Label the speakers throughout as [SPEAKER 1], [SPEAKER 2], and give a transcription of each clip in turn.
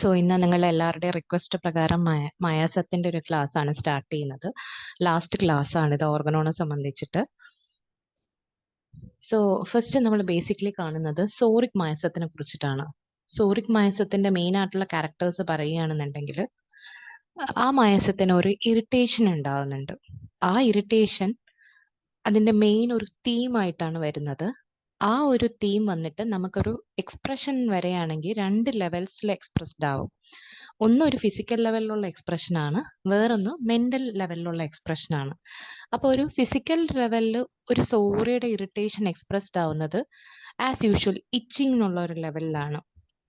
[SPEAKER 1] So ഇന്ന് നിങ്ങളുടെ എല്ലാവരുടെയും റിക്വസ്റ്റ് പ്രകാരം മയാസത്തിന്റെ ഒരു ക്ലാസ് ആണ് സ്റ്റാർട്ട് ചെയ്യുന്നത്. ലാസ്റ്റ് ക്ലാസ് ആണ് ഇത് ഓർഗനോണെ സംബന്ധിച്ചിട്ട്. സോ ഫസ്റ്റ് നമ്മൾ ബേസിക്കലി കാണുന്നത് സോറിക് മയസത്തിനെ കുറിച്ചിട്ടാണ്. സോറിക് മയസത്തിന്റെ മെയിൻ ആയിട്ടുള്ള ക്യാരക്ടേഴ്സ് പറയുകയാണെന്നുണ്ടെങ്കിൽ ആ മയസത്തിന് ഒരു ഇറിറ്റേഷൻ ഉണ്ടാകുന്നുണ്ട്. ആ ഇറിറ്റേഷൻ അതിന്റെ മെയിൻ ഒരു തീമായിട്ടാണ് വരുന്നത്. ആ ഒരു തീം വന്നിട്ട് നമുക്കൊരു എക്സ്പ്രഷൻ വരെയാണെങ്കിൽ രണ്ട് ലെവൽസിൽ എക്സ്പ്രസ്ഡ് ആവും. ഒന്ന് ഒരു ഫിസിക്കൽ ലെവലിലുള്ള എക്സ്പ്രഷൻ ആണ്, വേറൊന്ന് മെന്റൽ ലെവലിലുള്ള എക്സ്പ്രഷൻ ആണ്. അപ്പോൾ ഒരു ഫിസിക്കൽ ലെവലിൽ ഒരു സോറിയുടെ ഇറിറ്റേഷൻ എക്സ്പ്രസ്ഡ് ആവുന്നത് ആസ് യൂഷ്വൽ ഇച്ചിങ് എന്നുള്ള ഒരു ലെവലിലാണ്.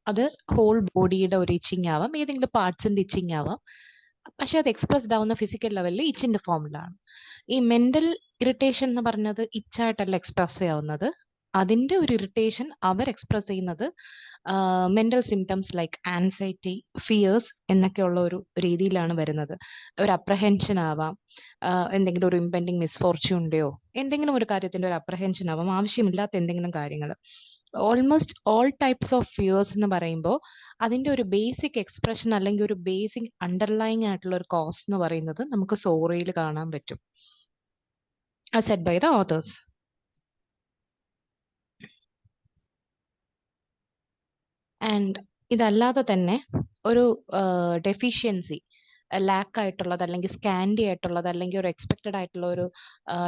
[SPEAKER 1] അത് ഹോൾ ബോഡിയുടെ ഒരു ഇച്ചിങ് ആവാം, ഏതെങ്കിലും പാർട്സിന്റെ ഇച്ചിങ് ആവാം. പക്ഷെ അത് എക്സ്പ്രസ്ഡ് ആവുന്ന ഫിസിക്കൽ ലെവലിൽ ഇച്ചിന്റെ ഫോമിലാണ്. ഈ മെന്റൽ ഇറിറ്റേഷൻ എന്ന് പറഞ്ഞത് ഇച്ചായിട്ടല്ല എക്സ്പ്രസ് ചെയ്യാവുന്നത്. അതിന്റെ ഒരു ഇറിറ്റേഷൻ അവർ എക്സ്പ്രസ് ചെയ്യുന്നത് mental symptoms like anxiety, fears എന്നൊക്കെയുള്ള ഒരു രീതിയിലാണ് വരുന്നത്. ഒരു അപ്രഹെൻഷൻ ആവാം, എന്തെങ്കിലും ഒരു ഇമ്പെൻഡിങ് മിസ്ഫോർച്യൂണിന്റെയോ എന്തെങ്കിലും ഒരു കാര്യത്തിന്റെ ഒരു അപ്രഹെൻഷൻ ആവാം, ആവശ്യമില്ലാത്ത എന്തെങ്കിലും കാര്യങ്ങൾ. Almost all types of fears എന്ന് പറയുമ്പോൾ അതിന്റെ ഒരു ബേസിക് എക്സ്പ്രഷൻ അല്ലെങ്കിൽ ഒരു ബേസിക് അണ്ടർലൈങ് ആയിട്ടുള്ള ഒരു കോസ് എന്ന് പറയുന്നത് നമുക്ക് സോറയിൽ കാണാൻ പറ്റും, as said by the authors. And ഇതല്ലാതെ തന്നെ ഒരു ഡെഫിഷ്യൻസി, ലാക്ക് ആയിട്ടുള്ളത് അല്ലെങ്കിൽ സ്കാൻഡി ആയിട്ടുള്ളത് അല്ലെങ്കിൽ ഒരു എക്സ്പെക്റ്റഡ് ആയിട്ടുള്ള ഒരു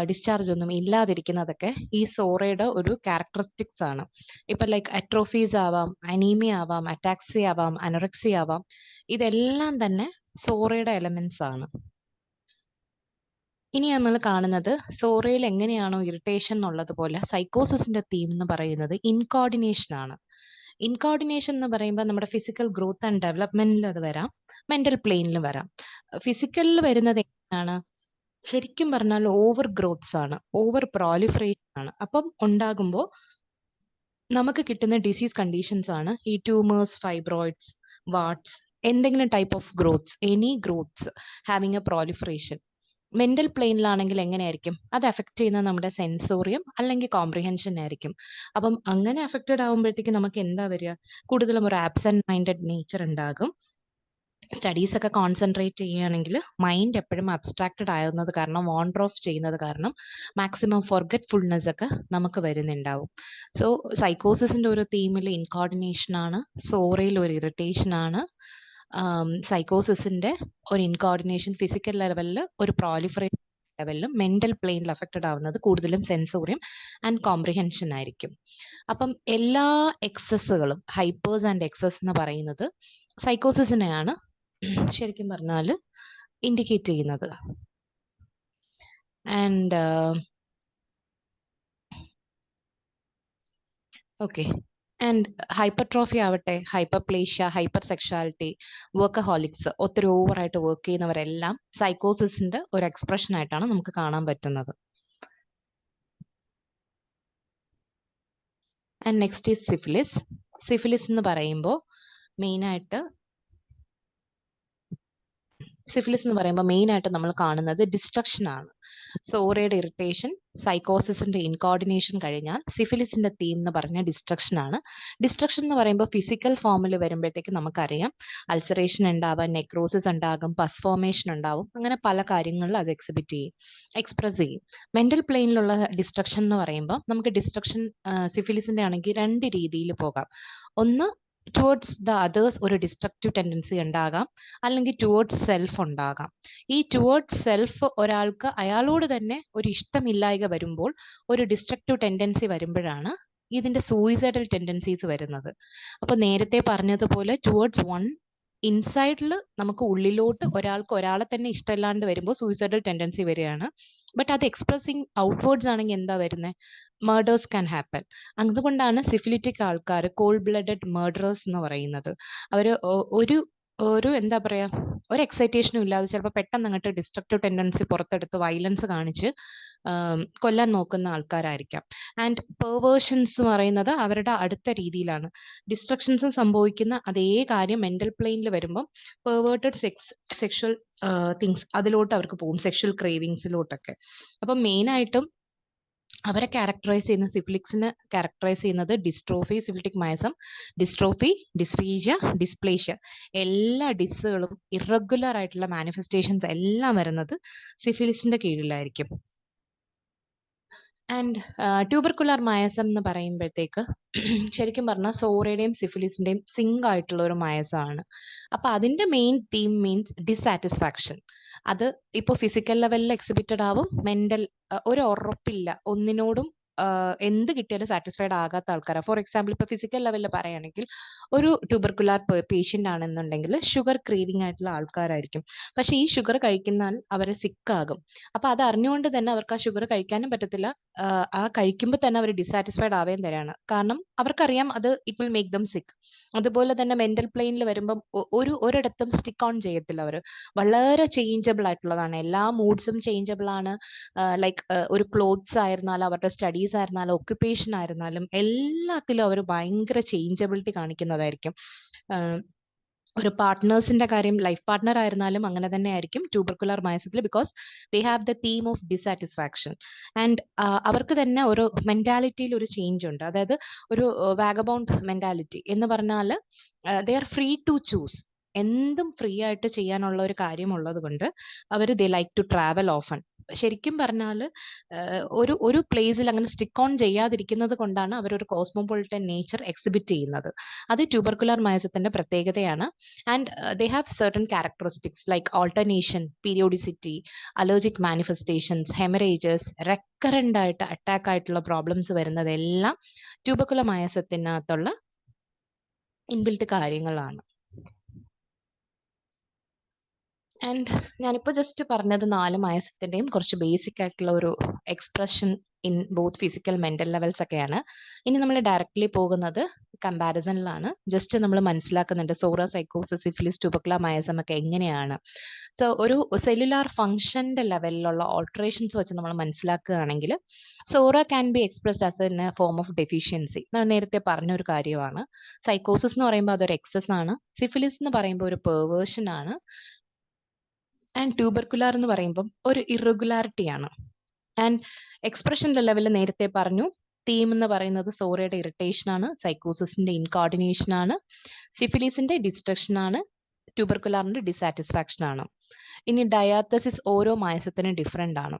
[SPEAKER 1] ഡിസ്ചാർജ് ഒന്നും ഇല്ലാതിരിക്കുന്നതൊക്കെ ഈ സോറയുടെ ഒരു ക്യാരക്ടറിസ്റ്റിക്സ് ആണ്. ഇപ്പൊ ലൈക്ക് അട്രോഫീസ് ആവാം, അനീമിയ ആവാം, അറ്റാക്സി ആവാം, അനോറക്സി ആവാം. ഇതെല്ലാം തന്നെ സോറയുടെ എലമെന്റ്സ് ആണ്. ഇനി നമ്മൾ കാണുന്നത് സോറയിൽ എങ്ങനെയാണോ ഇറിറ്റേഷൻ എന്നുള്ളത് പോലെ സൈക്കോസിന്റെ തീം എന്ന് പറയുന്നത് ഇൻകോർഡിനേഷൻ ആണ്. ഇൻകോർഡിനേഷൻ എന്ന് പറയുമ്പോൾ നമ്മുടെ ഫിസിക്കൽ ഗ്രോത്ത് ആൻഡ് ഡെവലപ്മെന്റിൽ അത് വരാം, മെന്റൽ പ്ലെയിനിൽ വരാം. ഫിസിക്കലിൽ വരുന്നത് എങ്ങനെയാണ്? ശരിക്കും പറഞ്ഞാൽ ഓവർ ഗ്രോത്ത്സ് ആണ്, ഓവർ പ്രോലിഫറേഷൻ ആണ്. അപ്പം ഉണ്ടാകുമ്പോൾ നമുക്ക് കിട്ടുന്ന ഡിസീസ് കണ്ടീഷൻസ് ആണ് ഈ ട്യൂമേഴ്സ്, ഫൈബ്രോയിഡ്സ്, വാട്സ്, എന്തെങ്കിലും type of growths, any growths having a proliferation. Mental പ്ലെയിനിലാണെങ്കിൽ എങ്ങനെയായിരിക്കും അത് അഫക്ട് ചെയ്യുന്നത്? നമ്മുടെ സെൻസോറിയം അല്ലെങ്കിൽ കോംപ്രിഹെൻഷൻ ആയിരിക്കും. അപ്പം അങ്ങനെ അഫക്റ്റഡ് ആകുമ്പോഴത്തേക്ക് നമുക്ക് എന്താ വരിക? കൂടുതലും ഒരു ആബ്സെന്റ് മൈൻഡഡ് നേച്ചർ ഉണ്ടാകും. സ്റ്റഡീസ് ഒക്കെ കോൺസെൻട്രേറ്റ് ചെയ്യുകയാണെങ്കിൽ മൈൻഡ് എപ്പോഴും അബ്സ്ട്രാക്റ്റഡ് ആകുന്നത് കാരണം, വാണ്ടർ ഓഫ് ചെയ്യുന്നത് കാരണം മാക്സിമം ഫോർഗെറ്റ്ഫുൾനെസ് ഒക്കെ നമുക്ക് വരുന്നുണ്ടാവും. സോ സൈക്കോസിന്റെ ഒരു തീമിൽ ഇൻകോർഡിനേഷൻ ആണ്, സോറയിൽ ഒരു ഇറിറ്റേഷൻ ആണ്, സൈക്കോസിന്റെ ഒരു ഇൻകോർഡിനേഷൻ ഫിസിക്കൽ ലെവലിൽ, ഒരു പ്രോലിഫറേഷൻ ലെവലിലും മെന്റൽ പ്ലെയിനിൽ അഫക്റ്റഡ് ആവുന്നത് കൂടുതലും സെൻസോറിയം ആൻഡ് കോംപ്രിഹെൻഷൻ ആയിരിക്കും. അപ്പം എല്ലാ എക്സസുകളും, ഹൈപ്പേഴ്സ് ആൻഡ് എക്സസ് എന്ന് പറയുന്നത് സൈക്കോസിസിനെയാണ് ശരിക്കും പറഞ്ഞാൽ ഇൻഡിക്കേറ്റ് ചെയ്യുന്നത്. ആൻഡ് ഓക്കെ, ആൻഡ് ഹൈപ്പർട്രോഫി ആവട്ടെ, ഹൈപ്പർപ്ലേഷ്യ, ഹൈപ്പർ സെക്ഷുവാലിറ്റി, വർക്കഹോളിക്സ്, ഒത്തിരി ഓവറായിട്ട് വർക്ക് ചെയ്യുന്നവരെല്ലാം സൈക്കോസിസിന്റെ ഒരു എക്സ്പ്രഷൻ ആയിട്ടാണ് നമുക്ക് കാണാൻ പറ്റുന്നത്. And next is syphilis. Syphilis എന്ന് പറയുമ്പോൾ മെയിനായിട്ട് നമ്മൾ കാണുന്നത് ഡിസ്ട്രക്ഷൻ ആണ്. സോറയുടെ ഇറിറ്റേഷൻ, സൈക്കോസിന്റെ ഇൻകോർഡിനേഷൻ കഴിഞ്ഞാൽ സിഫിലിസിന്റെ തീം എന്ന് പറഞ്ഞ ഡിസ്ട്രക്ഷൻ ആണ്. ഡിസ്ട്രക്ഷൻ എന്ന് പറയുമ്പോൾ ഫിസിക്കൽ ഫോമിൽ വരുമ്പോഴത്തേക്ക് നമുക്കറിയാം അൾസറേഷൻ ഉണ്ടാവാം, നെക്രോസിസ് ഉണ്ടാകും, പസ് ഫോർമേഷൻ ഉണ്ടാവും, അങ്ങനെ പല കാര്യങ്ങളിൽ അത് എക്സ്പ്രസ് ചെയ്യും. മെന്റൽ പ്ലെയിനിലുള്ള ഡിസ്ട്രക്ഷൻ എന്ന് പറയുമ്പോൾ നമുക്ക് ഡിസ്ട്രക്ഷൻ സിഫിലിസിന്റെ ആണെങ്കിൽ രണ്ട് രീതിയിൽ പോകാം. ഒന്ന്, ടുവേർഡ്സ് ദ അതേഴ്സ് ഒരു ഡിസ്ട്രക്റ്റീവ് ടെൻഡൻസി ഉണ്ടാകാം, അല്ലെങ്കിൽ ടുവേർഡ്സ് സെൽഫ് ഉണ്ടാകാം. ഈ ടുവേർഡ്സ് സെൽഫ് ഒരാൾക്ക് അയാളോട് തന്നെ ഒരു ഇഷ്ടമില്ലായ്ക വരുമ്പോൾ, ഒരു ഡിസ്ട്രക്റ്റീവ് ടെൻഡൻസി വരുമ്പോഴാണ് ഇതിന്റെ സൂയിസൈഡൽ ടെൻഡൻസീസ് വരുന്നത്. അപ്പൊ നേരത്തെ പറഞ്ഞതുപോലെ ടുവേർഡ്സ് വൺ, ഇൻസൈഡിൽ നമുക്ക് ഉള്ളിലോട്ട് ഒരാൾക്ക് ഒരാളെ തന്നെ ഇഷ്ടമില്ലാണ്ട് വരുമ്പോൾ സൂയിസൈഡൽ ടെൻഡൻസി വരികയാണ്. ബട്ട് അത് എക്സ്പ്രസിങ് ഔട്ട്വേർഡ്സ് ആണെങ്കിൽ എന്താ വരുന്നത്? Murders can happen. അതുകൊണ്ടാണ് സിഫിലിറ്റിക് ആൾക്കാർ കോൾഡ് ബ്ലഡഡ് മർഡറേഴ്സ് എന്ന് പറയുന്നത്. അവര് ഒരു ഒരു എന്താ പറയാ, ഒരു എക്സൈറ്റേഷനും ഇല്ലാതെ ചിലപ്പോൾ പെട്ടെന്ന് അങ്ങോട്ട് ഡിസ്ട്രക്റ്റീവ് ടെൻഡൻസി പുറത്തെടുത്ത് വയലൻസ് കാണിച്ച് കൊല്ലാൻ നോക്കുന്ന ആൾക്കാരായിരിക്കാം. ആൻഡ് പെർവേർഷൻസ് എന്ന് പറയുന്നത് അവരുടെ അടുത്ത രീതിയിലാണ്. ഡിസ്ട്രക്ഷൻസ് സംഭവിക്കുന്ന അതേ കാര്യം മെന്റൽ പ്ലെയിനിൽ വരുമ്പോൾ പെർവേർട്ടഡ് സെക്ഷൽ തിങ്സ് അതിലോട്ട് അവർക്ക് പോകും, സെക്ഷൽ ക്രേവിങ്സിലോട്ടൊക്കെ. അപ്പം മെയിനായിട്ടും അവരെ ക്യാരക്ടറൈസ് ചെയ്യുന്ന സിഫിലിക്സിന് ക്യാരക്ടറൈസ് ചെയ്യുന്നത് ഡിസ്ട്രോഫി, സിഫിലിറ്റിക് മയസം, ഡിസ്ട്രോഫി, ഡിസ്ഫീജിയ, ഡിസ്പ്ലേഷ്യ. എല്ലാ ഡിസ്സുകളും ഇറഗുലർ ആയിട്ടുള്ള മാനിഫെസ്റ്റേഷൻസ് എല്ലാം വരുന്നത് സിഫിലിസിന്റെ കീഴിലായിരിക്കും. ആൻഡ് ട്യൂബർക്കുലർ മയസം എന്ന് പറയുമ്പോഴത്തേക്ക് ശരിക്കും പറഞ്ഞാൽ സോറയുടെയും സിഫിലിസിന്റെയും സിങ്ക് ആയിട്ടുള്ള ഒരു മയസമാണ്. അപ്പൊ അതിന്റെ മെയിൻ തീം മീൻസ് ഡിസാറ്റിസ്ഫാക്ഷൻ. അത് ഇപ്പോൾ ഫിസിക്കൽ ലെവലിൽ എക്സിബിറ്റഡ് ആവും, മെന്റൽ ഒരു ഉറപ്പില്ല, ഒന്നിനോടും എന്ത് കിട്ടിയാലും സാറ്റിസ്ഫൈഡ് ആകാത്ത ആൾക്കാരാണ്. ഫോർ എക്സാമ്പിൾ ഇപ്പൊ ഫിസിക്കൽ ലെവലിൽ പറയുകയാണെങ്കിൽ ഒരു ട്യൂബർക്കുലർ പേഷ്യന്റ് ആണെന്നുണ്ടെങ്കിൽ ഷുഗർ ക്രീവിംഗ് ആയിട്ടുള്ള ആൾക്കാരായിരിക്കും. പക്ഷെ ഈ ഷുഗർ കഴിക്കുന്നാൽ അവരെ സിക്കാകും. അപ്പൊ അത് അറിഞ്ഞുകൊണ്ട് തന്നെ അവർക്ക് ആ ഷുഗർ കഴിക്കാനും പറ്റത്തില്ല, ആ കഴിക്കുമ്പോൾ തന്നെ അവർ ഡിസാറ്റിസ്ഫൈഡ് ആവുകയും തരാണ്. കാരണം അവർക്കറിയാം അത് ഇറ്റ് വിൽ മേക്ക് ദം സിക്ക്. അതുപോലെ തന്നെ മെന്റൽ പ്ലെയിനിൽ വരുമ്പം ഒരിടത്തും സ്റ്റിക്ക് ഓൺ ചെയ്യത്തില്ല അവർ. വളരെ ചേഞ്ചബിൾ ആയിട്ടുള്ളതാണ്, എല്ലാ മൂഡ്സും ചേഞ്ചബിൾ ആണ്. ലൈക്ക് ഒരു ക്ലോത്ത്സ് ആയിരുന്നാലും അവരുടെ സ്റ്റഡീസ് ആയിരുന്നാലും ഒക്യുപ്പേഷൻ ആയിരുന്നാലും എല്ലാത്തിലും അവർ ഭയങ്കര ചേഞ്ചബിലിറ്റി കാണിക്കുന്നതായിരിക്കും. ഒരു പാർട്ട്നേഴ്സിന്റെ കാര്യം, ലൈഫ് പാർട്ട്ണർ ആയിരുന്നാലും അങ്ങനെ തന്നെ ആയിരിക്കും ട്യൂബർക്കുലർ മയസത്തിൽ, because they have the theme of dissatisfaction. And അവർക്ക് തന്നെ ഒരു മെന്റാലിറ്റിയിൽ ഒരു ചേഞ്ച് ഉണ്ട്. അതായത് ഒരു വാഗബൗണ്ട് മെന്റാലിറ്റി എന്ന് പറഞ്ഞാൽ they are free to choose. എന്തും ഫ്രീ ആയിട്ട് ചെയ്യാനുള്ള ഒരു കാര്യമുള്ളത് കൊണ്ട് അവർ they like to travel often. ശരിക്കും പറഞ്ഞാൽ ഒരു ഒരു പ്ലേസിൽ അങ്ങനെ സ്റ്റിക്ക് ഓൺ ചെയ്യാതിരിക്കുന്നത് കൊണ്ടാണ് അവരൊരു കോസ്മോപൊളിറ്റൻ നേച്ചർ എക്സിബിറ്റ് ചെയ്യുന്നത്. അത് ട്യൂബർക്കുലർ മയസത്തിന്റെ പ്രത്യേകതയാണ്. And they have certain characteristics like alternation, periodicity, allergic manifestations, haemorrhages, recurrent ആയിട്ട് അറ്റാക്ക് ആയിട്ടുള്ള പ്രോബ്ലംസ് വരുന്നതെല്ലാം ട്യൂബർക്കുലർ മയസത്തിനകത്തുള്ള ഇൻബിൽറ്റ് കാര്യങ്ങളാണ്. ആൻഡ് ഞാനിപ്പോൾ ജസ്റ്റ് പറഞ്ഞത് 4 മയസത്തിന്റെയും കുറച്ച് ബേസിക് ആയിട്ടുള്ള ഒരു expression in both physical mental levels ഒക്കെയാണ്. ഇനി നമ്മൾ ഡയറക്റ്റ്ലി പോകുന്നത് കമ്പാരിസണിലാണ്. ജസ്റ്റ് നമ്മൾ മനസ്സിലാക്കുന്നുണ്ട് സോറ, സൈക്കോസിസ്, സിഫിലിസ്, ട്യൂബർക്കുലർ മയസം ഒക്കെ എങ്ങനെയാണ്. സോ ഒരു സെല്ലുലാർ ഫംഗ്ഷന്റെ ലെവലിലുള്ള ഓൾട്ടറേഷൻസ് വെച്ച് നമ്മൾ മനസ്സിലാക്കുകയാണെങ്കിൽ psora can be expressed as a form of deficiency. ഞാൻ നേരത്തെ പറഞ്ഞ ഒരു കാര്യമാണ്. സൈക്കോസിസ് എന്ന് പറയുമ്പോൾ അതൊരു എക്സസ് ആണ്. സിഫിലിസ് എന്ന് പറയുമ്പോൾ ഒരു പെർവേർഷൻ ആണ്. ആൻഡ് ട്യൂബർക്കുലർ എന്ന് പറയുമ്പം ഒരു ഇറഗുലാരിറ്റി ആണ്. ആൻഡ് എക്സ്പ്രഷന്റെ ലെവലിൽ നേരത്തെ പറഞ്ഞു, തീം എന്ന് പറയുന്നത് സോറയുടെ ഇറിറ്റേഷൻ ആണ്, സൈക്കോസിന്റെ ഇൻകോർഡിനേഷൻ ആണ്, സിഫിലിസിന്റെ ഡിസ്ട്രക്ഷൻ ആണ്, ട്യൂബർക്കുലറിന്റെ ഡിസാറ്റിസ്ഫാക്ഷൻ ആണ്. ഇനി ഡയാത്തസിസ് ഓരോ മയസത്തിനും ഡിഫറെന്റ് ആണ്.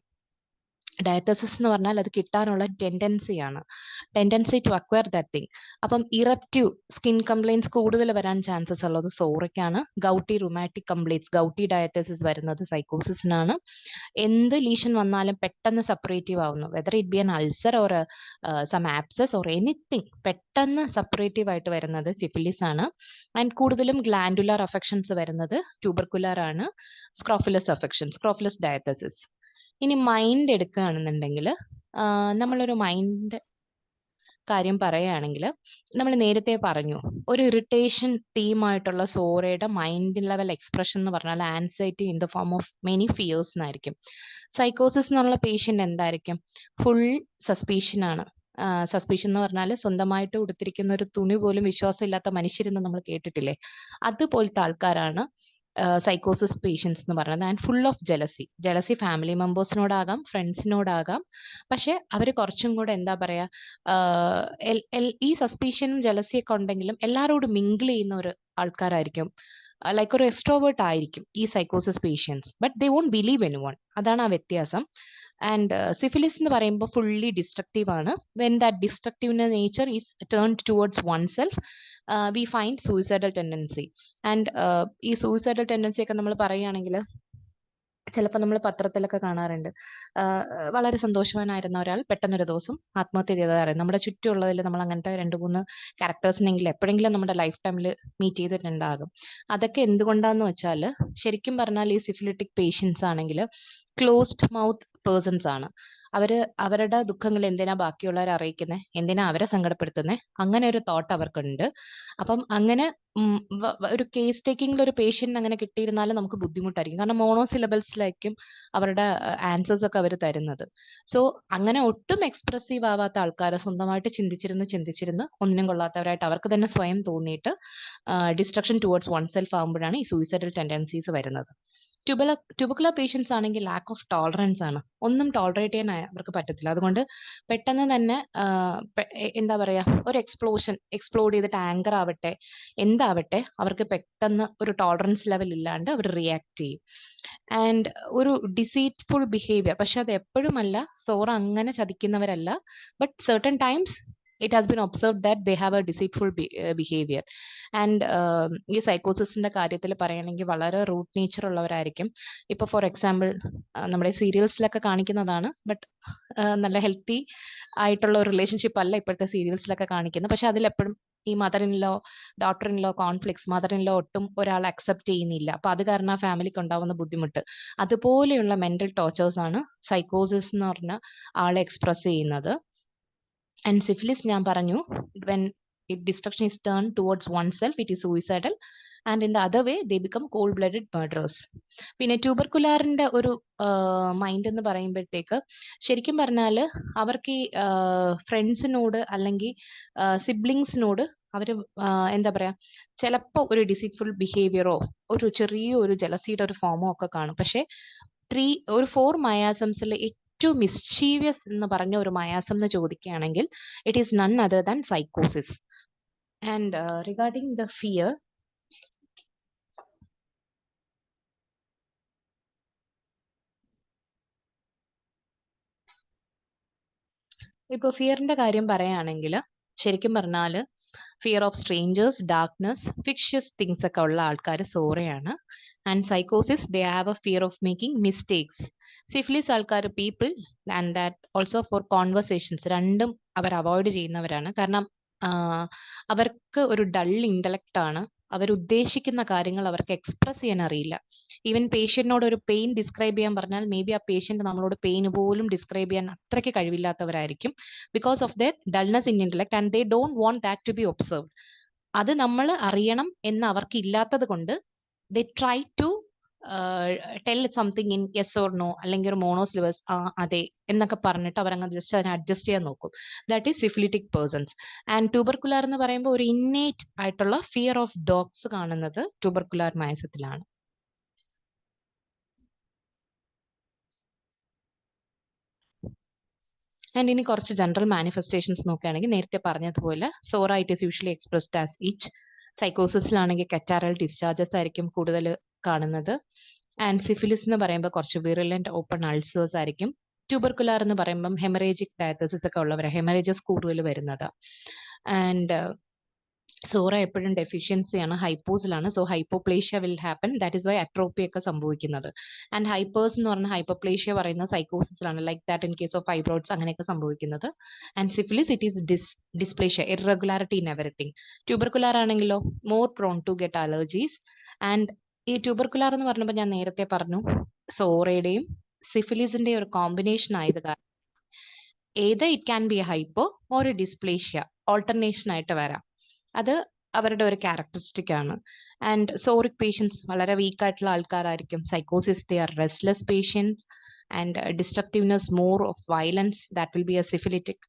[SPEAKER 1] ഡയത്തസിസ് എന്ന് പറഞ്ഞാൽ അത് കിട്ടാനുള്ള tendency to acquire that thing. അപ്പം ഇറപ്റ്റീവ് സ്കിൻ കംപ്ലൈൻസ് കൂടുതൽ വരാൻ ചാൻസസ് ഉള്ളത് സോറയ്ക്കാണ്. Gouty rheumatic complaints, gouty diathesis വരുന്നത് സൈക്കോസിസിനാണ്. എന്ത് ലീഷൻ വന്നാലും പെട്ടെന്ന് സെപ്പറേറ്റീവ് ആവുന്നു, whether it be an ulcer or some abscess or anything, പെട്ടെന്ന് സെപ്പറേറ്റീവ് ആയിട്ട് വരുന്നത് സിഫിലിസ് ആണ്. ആൻഡ് കൂടുതലും ഗ്ലാൻഡുലാർ അഫെക്ഷൻസ് വരുന്നത് ട്യൂബർക്കുലർ ആണ്. സ്ക്രോഫുലസ് അഫെക്ഷൻ, സ്ക്രോഫുലസ് ഡയത്തസിസ്. ഇനി മൈൻഡ് എടുക്കുകയാണെന്നുണ്ടെങ്കിൽ നമ്മളൊരു മൈൻഡ് കാര്യം പറയുകയാണെങ്കിൽ നമ്മൾ നേരത്തെ പറഞ്ഞു ഒരു ഇറിറ്റേഷൻ തീമായിട്ടുള്ള സോറയുടെ മൈൻഡ് ലെവൽ എക്സ്പ്രഷൻ എന്ന് പറഞ്ഞാൽ anxiety in the form of many fears എന്നായിരിക്കും. സൈക്കോസിസ് എന്നുള്ള പേഷ്യന്റ് എന്തായിരിക്കും? ഫുൾ സസ്പീഷൻ ആണ്. സസ്പീഷൻ എന്ന് പറഞ്ഞാൽ സ്വന്തമായിട്ട് ഉടുത്തിരിക്കുന്ന ഒരു തുണി പോലും വിശ്വാസമില്ലാത്ത മനുഷ്യരെന്ന് നമ്മൾ കേട്ടിട്ടില്ലേ? അതുപോലത്തെ ആൾക്കാരാണ് സൈക്കോസിസ് പേഷ്യൻസ് എന്ന് പറയുന്നത്. And full of jealousy family മെമ്പേഴ്സിനോടാകാം, ഫ്രണ്ട്സിനോടാകാം. പക്ഷെ അവർ കുറച്ചും കൂടെ എന്താ പറയാ, ഈ സസ്പീഷനും ജലസിയൊക്കെ ഉണ്ടെങ്കിലും എല്ലാവരോടും മിങ്കിൾ ചെയ്യുന്ന ഒരു ആൾക്കാരായിരിക്കും. ലൈക്ക് ഒരു എക്സ്ട്രോവേർട്ട് ആയിരിക്കും ഈ സൈക്കോസിസ് patients, but they won't believe anyone. അതാണ് ആ വ്യത്യാസം. ആൻഡ് സിഫിലിസ് എന്ന് പറയുമ്പോൾ ഫുള്ളി ഡിസ്ട്രക്റ്റീവ് ആണ്. When that destructive nature is turned towards one self, we find suicidal tendency. And ഈ സൂയിസൈഡൽ ടെൻഡൻസി ഒക്കെ നമ്മൾ പറയുകയാണെങ്കിൽ ചിലപ്പോൾ നമ്മൾ പത്രത്തിലൊക്കെ കാണാറുണ്ട്, വളരെ സന്തോഷവാനായിരുന്ന ഒരാൾ പെട്ടെന്നൊരു ദിവസം ആത്മഹത്യ ചെയ്തതായിരുന്നു. നമ്മുടെ ചുറ്റുമുള്ളതിൽ നമ്മൾ അങ്ങനത്തെ 2-3 ക്യാരക്ടേഴ്സിനെങ്കിലും എപ്പോഴെങ്കിലും നമ്മുടെ ലൈഫ് ടൈമിൽ മീറ്റ് ചെയ്തിട്ടുണ്ടാകും. അതൊക്കെ എന്തുകൊണ്ടാന്ന് വെച്ചാൽ ശരിക്കും പറഞ്ഞാൽ ഈ സിഫിലിറ്റിക് പേഷ്യൻസ് ആണെങ്കിൽ ക്ലോസ്ഡ് മൗത്ത് പേഴ്സൺസ് ആണ്. അവരുടെ ദുഃഖങ്ങൾ എന്തിനാ ബാക്കിയുള്ളവരെ അറിയിക്കുന്നത്, എന്തിനാ അവരെ സങ്കടപ്പെടുത്തുന്നത്, അങ്ങനെ ഒരു തോട്ട് അവർക്കുണ്ട്. അപ്പം അങ്ങനെ ഒരു കേസ് ടേക്കിംഗിൽ ഒരു പേഷ്യന്റ് അങ്ങനെ കിട്ടിയിരുന്നാലും നമുക്ക് ബുദ്ധിമുട്ടായിരിക്കും. കാരണം മോണോസിലബിൾസിലായിരിക്കും അവരുടെ ആൻസേഴ്സ് ഒക്കെ അവർ തരുന്നത്. സോ അങ്ങനെ ഒട്ടും എക്സ്പ്രസീവ് ആവാത്ത ആൾക്കാരെ സ്വന്തമായിട്ട് ചിന്തിച്ചിരുന്ന് ഒന്നിനും കൊള്ളാത്തവരായിട്ട് അവർക്ക് തന്നെ സ്വയം തോന്നിയിട്ട് ഡിസ്ട്രക്ഷൻ ടുവേർഡ്സ് വൺ സെൽഫ് ആകുമ്പോഴാണ് ഈ സൂയിസൈഡൽ ടെൻഡൻസീസ് വരുന്നത്. ട്യൂബുക്കുലർ പേഷ്യൻസ് ആണെങ്കിൽ ലാക്ക് ഓഫ് ടോളറൻസ് ആണ്. ഒന്നും ടോളറേറ്റ് ചെയ്യാൻ അവർക്ക് പറ്റത്തില്ല. അതുകൊണ്ട് പെട്ടെന്ന് തന്നെ എന്താ പറയാ, ഒരു എക്സ്പ്ലോഡ് ചെയ്തിട്ട് ആങ്കർ ആവട്ടെ എന്താവട്ടെ, അവർക്ക് പെട്ടെന്ന് ഒരു ടോളറൻസ് ലെവൽ ഇല്ലാണ്ട് അവർ റിയാക്ട് ചെയ്യും. ആൻഡ് ഒരു ഡിസീറ്റ്ഫുൾ ബിഹേവിയർ, പക്ഷെ അത് എപ്പോഴുമല്ല, സോറ അങ്ങനെ ചതിക്കുന്നവരല്ല. But certain times it has been observed that they have a deceitful behavior. And ഈ സൈക്കോസിന്റെ കാര്യത്തിൽ പറയുകയാണെങ്കിൽ വളരെ റൂട്ട് നേച്ചർ ഉള്ളവരായിരിക്കും. ഇപ്പൊ ഫോർ എക്സാമ്പിൾ നമ്മുടെ സീരിയൽസിലൊക്കെ കാണിക്കുന്നതാണ്, ബട്ട് നല്ല ഹെൽത്തി ആയിട്ടുള്ള ഒരു റിലേഷൻഷിപ്പ് അല്ല ഇപ്പോഴത്തെ സീരിയൽസിലൊക്കെ കാണിക്കുന്നത്. പക്ഷെ അതിലെപ്പോഴും ഈ mother in law daughter in law conflicts, mother in law ഒട്ടും ഒരാൾ അക്സെപ്റ്റ് ചെയ്യുന്നില്ല, അപ്പൊ അത് കാരണം ആ ഫാമിലിക്ക് ഉണ്ടാവുന്ന ബുദ്ധിമുട്ട്, അതുപോലെയുള്ള മെന്റൽ ടോർച്ചേഴ്സ് ആണ് സൈക്കോസിസ് എന്ന് പറഞ്ഞ ആളെ എക്സ്പ്രസ് ചെയ്യുന്നത്. ആൻഡ് സിഫിലിസ് ഞാൻ പറഞ്ഞു, when destruction is turned towards oneself, it is suicidal, and in the other way they become cold blooded murderers. പിന്നെ ട്യൂബർക്കുലാറിന്റെ ഒരു മൈൻഡ് എന്ന് പറയുമ്പോഴത്തേക്ക് ശരിക്കും പറഞ്ഞാൽ അവർക്ക് ഈ ഫ്രണ്ട്സിനോട് അല്ലെങ്കിൽ സിബ്ലിങ്സിനോട് അവർ എന്താ പറയാ, ചിലപ്പോൾ ഒരു ഡിസീറ്റ്ഫുൾ ബിഹേവിയറോ ഒരു ചെറിയൊരു ജലസിയുടെ ഒരു ഫോമോ ഒക്കെ കാണും. പക്ഷെ 4 മയാസംസിൽ ഏറ്റവും മിസ്ചീവിയസ് എന്ന് പറഞ്ഞ ഒരു മയാസം എന്ന് ചോദിക്കുകയാണെങ്കിൽ it is none other than സൈക്കോസിസ്. ആൻഡ് റിഗാർഡിംഗ് ദ ഫിയർ, ഇപ്പൊ ഫിയറിന്റെ കാര്യം പറയുകയാണെങ്കിൽ ശരിക്കും പറഞ്ഞാൽ fear of strangers, darkness, fictitious things ഒക്കെ ഉള്ള ആൾക്കാർ സോറയാണ്. ആൻഡ് സൈക്കോസിസ്, they have a fear of making mistakes. Syphilis ആൾക്കാർ people and that also for conversations, രണ്ടും അവർ അവോയ്ഡ് ചെയ്യുന്നവരാണ്. കാരണം അവർക്ക് ഒരു ഡൾ ഇന്റലക്ട് ആണ്. അവരുദ്ദേശിക്കുന്ന കാര്യങ്ങൾ അവർക്ക് എക്സ്പ്രസ് ചെയ്യാൻ അറിയില്ല. ഈവൻ പേഷ്യന്റിനോട് ഒരു പെയിൻ ഡിസ്ക്രൈബ് ചെയ്യാൻ പറഞ്ഞാൽ മേ ബി ആ പേഷ്യന്റ് നമ്മളോട് പെയിൻ പോലും ഡിസ്ക്രൈബ് ചെയ്യാൻ അത്രയ്ക്ക് കഴിവില്ലാത്തവരായിരിക്കും, because of their dullness in intellect, and they don't want that to be observed. അത് നമ്മൾ അറിയണം എന്ന് അവർക്ക് ഇല്ലാത്തത് കൊണ്ട് they try to tell something in yes or no, അല്ലെങ്കിൽ ഒരു മോണോസിലബസ് അതെ എന്നൊക്കെ പറഞ്ഞിട്ട് അവരങ്ങ് ജസ്റ്റ് അതിനെ അഡ്ജസ്റ്റ് ചെയ്യാൻ നോക്കും. That is syphilitic persons. And tubercular എന്ന് പറയുമ്പോൾ ഒരു ഇന്നേറ്റ് ആയിട്ടുള്ള ഫിയർ ഓഫ് ഡോഗ്സ് കാണുന്നത് ട്യൂബർക്കുലാർ മയസത്തിലാണ്. ആൻഡ് ഇനി കുറച്ച് ജനറൽ മാനിഫെസ്റ്റേഷൻസ് നോക്കുകയാണെങ്കിൽ നേരത്തെ പറഞ്ഞതുപോലെ psora it is usually expressed as itch. സൈക്കോസിസിലാണെങ്കിൽ കറ്റാറൽ ഡിസ്ചാർജസ് ആയിരിക്കും കൂടുതൽ കാണുന്നത്. ആൻഡ് സിഫിലിസ് എന്ന് പറയുമ്പോൾ കുറച്ച് വിറലന്റ് ഓപ്പൺ അൾസേഴ്സ് ആയിരിക്കും. ട്യൂബർക്കുലാർ എന്ന് പറയുമ്പം ഹെമറേജിക് ഡയത്തസിസ് ഒക്കെ ഉള്ളവരാണ്, ഹെമറേജസ് കൂടുതൽ വരുന്നത്. ആൻഡ് സോറ എപ്പോഴും ഡെഫിഷ്യൻസിയാണ്, ഹൈപ്പോസിലാണ്. So hypoplasia will happen, that is why atrophy ഒക്കെ സംഭവിക്കുന്നത്. ആൻഡ് ഹൈപ്പേഴ്സ് എന്ന് പറഞ്ഞാൽ ഹൈപ്പോപ്ലേഷ്യ പറയുന്നത് സൈക്കോസിസിലാണ്, like that in case of fibroids അങ്ങനെയൊക്കെ സംഭവിക്കുന്നത്. And syphilis it is dysplasia, irregularity in everything. Tubercular ആണെങ്കിലോ more prone to get allergies. And ഈ ട്യൂബർക്കുലാർ എന്ന് പറഞ്ഞപ്പോൾ ഞാൻ നേരത്തെ പറഞ്ഞു സോറയുടെയും സിഫിലിസിന്റെയും ഒരു കോമ്പിനേഷൻ ആയത് കാരണം ഏത് it can be a hypo or a dysplasia, alternation ആയിട്ട് വരാം. അത് അവരുടെ ഒരു ക്യാരക്ടറിസ്റ്റിക് ആണ്. ആൻഡ് സോറിക് പേഷ്യൻസ് വളരെ വീക്ക് ആയിട്ടുള്ള ആൾക്കാരായിരിക്കും. Sycosis they are restless patients. And destructiveness, more of violence, that will be a syphilitic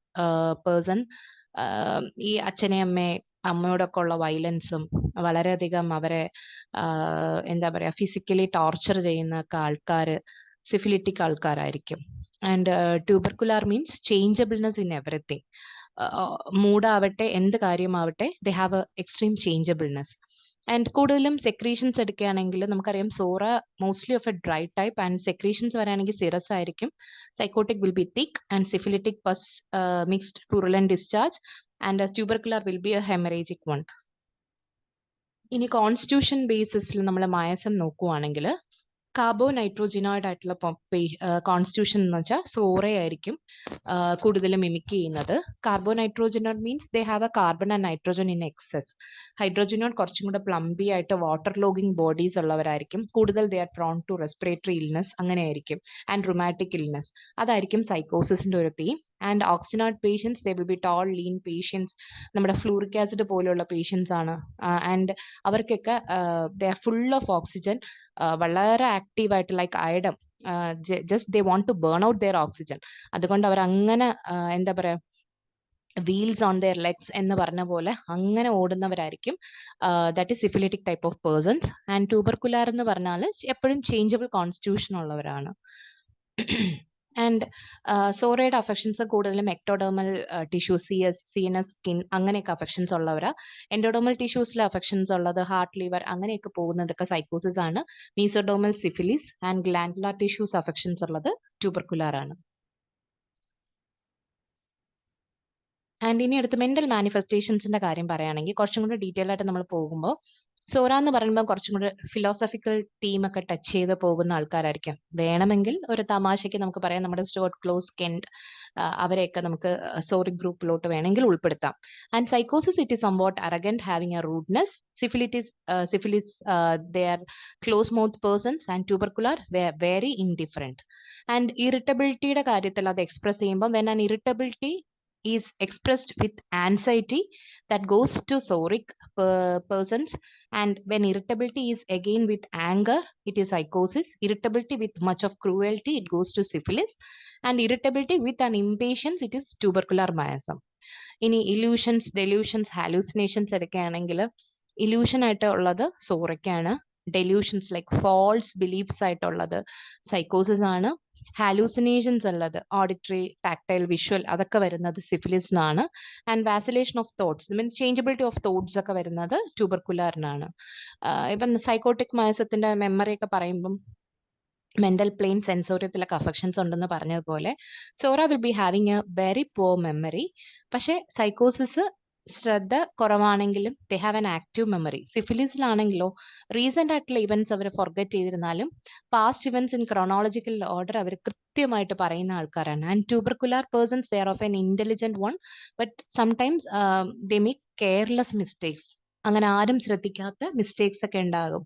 [SPEAKER 1] person. ഈ അമ്മയോടൊക്കെ ഉള്ള വയലൻസും വളരെയധികം അവരെ എന്താ പറയാ ഫിസിക്കലി ടോർച്ചർ ചെയ്യുന്ന ആൾക്കാർ സിഫിലിറ്റിക് ആൾക്കാരായിരിക്കും. And tubercular means changeableness in everything. മൂഡാവട്ടെ എന്ത് കാര്യമാവട്ടെ they have a extreme changeableness. And കൂടുതലും സെക്രീഷൻസ് എടുക്കുകയാണെങ്കിൽ നമുക്കറിയാം psora mostly of a dry type, and secretions വരാണെങ്കിൽ സിറസ് ആയിരിക്കും. Sycotic will be thick and syphilitic pus mixed purulent discharge, and tubercular will be a hemorrhagic one. ഇനി constitution ബേസിസിൽ നമ്മൾ miasm നോക്കുവാണെങ്കിൽ carbo നൈട്രോജിനോയിഡ് ആയിട്ടുള്ള കോൺസ്റ്റിറ്റ്യൂഷൻ എന്ന് വെച്ചാൽ സോറയായിരിക്കും കൂടുതലും മിമിക് ചെയ്യുന്നത്. Carbo nitrogenoid means they have a carbon and nitrogen in excess. Hydrogenoid കുറച്ചും കൂടെ പ്ലംബി ആയിട്ട് വാട്ടർ ലോഗിങ് ബോഡീസ് ഉള്ളവരായിരിക്കും. കൂടുതൽ they are prone to respiratory illness അങ്ങനെയായിരിക്കും, ആൻഡ് റുമാറ്റിക് ഇൽനെസ്. അതായിരിക്കും സൈക്കോസിന്റെ ഒരു theme. And oxygenoid patients they will be tall lean patients, നമ്മുടെ ഫ്ലൂറിക് ആസിഡ് പോലെയുള്ള പേഷ്യൻസ് ആണ്. ആൻഡ് അവർക്കൊക്കെ they are full of oxygen, വളരെ ആക്റ്റീവായിട്ട് like iodum, just they want to burn out there oxygen. അതുകൊണ്ട് അവർ അങ്ങനെ എന്താ പറയാ വീൽസ് ഓൺ ദെയർ ലെഗ്സ് എന്ന് പറഞ്ഞ പോലെ അങ്ങനെ ഓടുന്നവരായിരിക്കും. That is syphilitic type of persons. And tubercular എന്ന് പറഞ്ഞാൽ എപ്പോഴും ചേഞ്ചബിൾ കോൺസ്റ്റിറ്റ്യൂഷൻ ഉള്ളവരാണ്. ആൻഡ് സോറയുടെ അഫക്ഷൻസ് കൂടുതലും എക്ടോഡെർമൽ ടിഷ്യൂസ്, CNS, സ്കിൻ അങ്ങനെയൊക്കെ അഫക്ഷൻസ് ഉള്ളവരാ. എൻഡോഡെർമൽ ടിഷ്യൂസിലെ അഫക്ഷൻസ് ഉള്ളത് ഹാർട്ട്, ലിവർ അങ്ങനെയൊക്കെ പോകുന്നതൊക്കെ സൈക്കോസിസ് ആണ്. Mesodermal syphilis and glandular tissues affections ഉള്ളത് ട്യൂബർക്കുലാർ ആണ്. ആൻഡ് ഇനി അടുത്ത് മെന്റൽ മാനിഫെസ്റ്റേഷൻസിന്റെ കാര്യം പറയുകയാണെങ്കിൽ കുറച്ചും കൂടി ഡീറ്റെയിൽ ആയിട്ട് നമ്മൾ പോകുമ്പോൾ, സോറ എന്ന് പറയുമ്പോൾ കുറച്ചും കൂടി ഫിലോസഫിക്കൽ തീമൊക്കെ ടച്ച് ചെയ്ത് പോകുന്ന ആൾക്കാരായിരിക്കും. വേണമെങ്കിൽ ഒരു തമാശയ്ക്ക് നമുക്ക് പറയാം നമ്മുടെ സ്റ്റുവർട്ട് ക്ലോസ്, കെന്റ് അവരെയൊക്കെ നമുക്ക് സോറിക് ഗ്രൂപ്പിലോട്ട് വേണമെങ്കിൽ ഉൾപ്പെടുത്താം. And sycosis it is somewhat arrogant, having a rudeness. Syphilis they are close mouth persons and tubercular very indifferent. And ഇറിറ്റബിലിറ്റിയുടെ കാര്യത്തിൽ അത് എക്സ്പ്രസ് ചെയ്യുമ്പോൾ when an irritability is expressed with anxiety, that goes to soric persons. And when irritability is again with anger, it is psychosis. Irritability with much of cruelty, it goes to syphilis. And irritability with an impatience, it is tubercular miasm. ഇനി illusions, delusions, hallucinations എടുക്കുകയാണെങ്കിൽ illusion ആയിട്ട് ഉള്ളത് സോറയ്ക്കാണ്. Delusions like false beliefs ആയിട്ടുള്ളത് സൈക്കോസിസ് ആണ്. Hallucinations ഉള്ളത് auditory, tactile, visual അതൊക്കെ വരുന്നത് സിഫിലിസിനാണ്. And vacillation of thoughts means changeability of thoughts ഒക്കെ വരുന്നത് ട്യൂബർക്കുലാറിനാണ്. ഇപ്പം സൈക്കോട്ടിക് മയസത്തിന്റെ മെമ്മറി ഒക്കെ പറയുമ്പം മെന്റൽ പ്ലെയിൻ സെൻസോറിയത്തിലൊക്കെ അഫക്ഷൻസ് ഉണ്ടെന്ന് പറഞ്ഞതുപോലെ psora will be having a very poor memory. പക്ഷെ സൈക്കോസിസ് ശ്രദ്ധ കുറവാണെങ്കിലും they have an active memory. സിഫിലിസിലാണെങ്കിലോ റീസെന്റ് ആയിട്ടുള്ള ഇവന്റ്സ് അവർ ഫോർഗറ്റ് ചെയ്തിരുന്നാലും past events in chronological order അവർ കൃത്യമായിട്ട് പറയുന്ന ആൾക്കാരാണ്. And tubercular persons they are of an intelligent one, but sometimes they make careless mistakes. അങ്ങനെ ആരും ശ്രദ്ധിക്കാത്ത മിസ്റ്റേക്സ് ഒക്കെ ഉണ്ടാകും.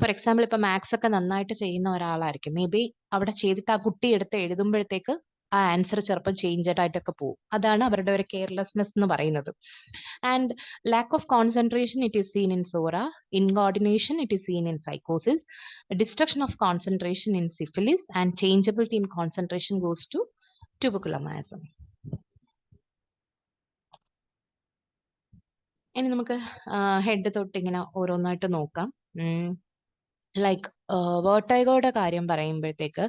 [SPEAKER 1] ഫോർ എക്സാമ്പിൾ ഇപ്പൊ മാത്സ് ഒക്കെ നന്നായിട്ട് ചെയ്യുന്ന ഒരാളായിരിക്കും, മേ ബി അവിടെ ചെയ്തിട്ട് ആ കുട്ടി എടുത്ത് എഴുതുമ്പോഴത്തേക്ക് ആ ആൻസർ ചിലപ്പോൾ ചേഞ്ചഡ് ആയിട്ടൊക്കെ പോകും. അതാണ് അവരുടെ ഒരു കെയർലെസ്നെസ് എന്ന് പറയുന്നത്. And lack of concentration it is seen in psora. Incoordination it is seen in sycosis. Destruction of concentration in syphilis. And changeability in concentration goes to tubercular miasm. ഇനി നമുക്ക് ഹെഡ് തൊട്ട് ഇങ്ങനെ ഓരോന്നായിട്ട് നോക്കാം. ലൈക്ക് വേർട്ടൈഗോയുടെ കാര്യം പറയുമ്പോഴത്തേക്ക്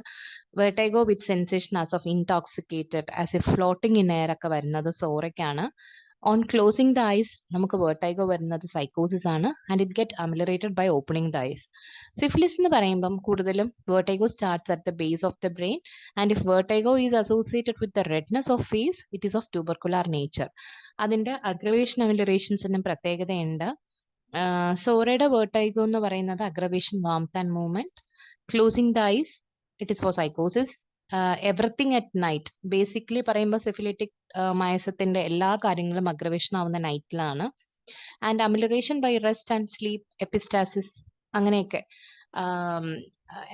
[SPEAKER 1] vertigo with sensation as of intoxicated, as a floating in air ഒക്കെ വരുന്നത് സോറയ്ക്കാണ്. ഓൺ ക്ലോസിംഗ് ദ ഐസ് നമുക്ക് വേർട്ടൈഗോ വരുന്നത് സൈക്കോസിസ് ആണ്. And it get ameliorated by opening the eyes. Syphilis എന്ന് പറയുമ്പം കൂടുതലും vertigo starts at the base of the brain. And if vertigo is associated with the redness of face, it is of tubercular nature. അതിന്റെ aggravation അമിലറേഷൻസിനും പ്രത്യേകതയുണ്ട്. സോറയുടെ vertigo എന്ന് പറയുന്നത് aggravation, warmth and movement. Closing the eyes it is for sycosis. Everything at night, basically പറയുമ്പോൾ syphilitic മയസത്തിന്റെ എല്ലാ കാര്യങ്ങളും അഗ്രവേഷൻ ആവുന്ന നൈറ്റിലാണ്. And amelioration by rest and sleep, epistaxis അങ്ങനെയൊക്കെ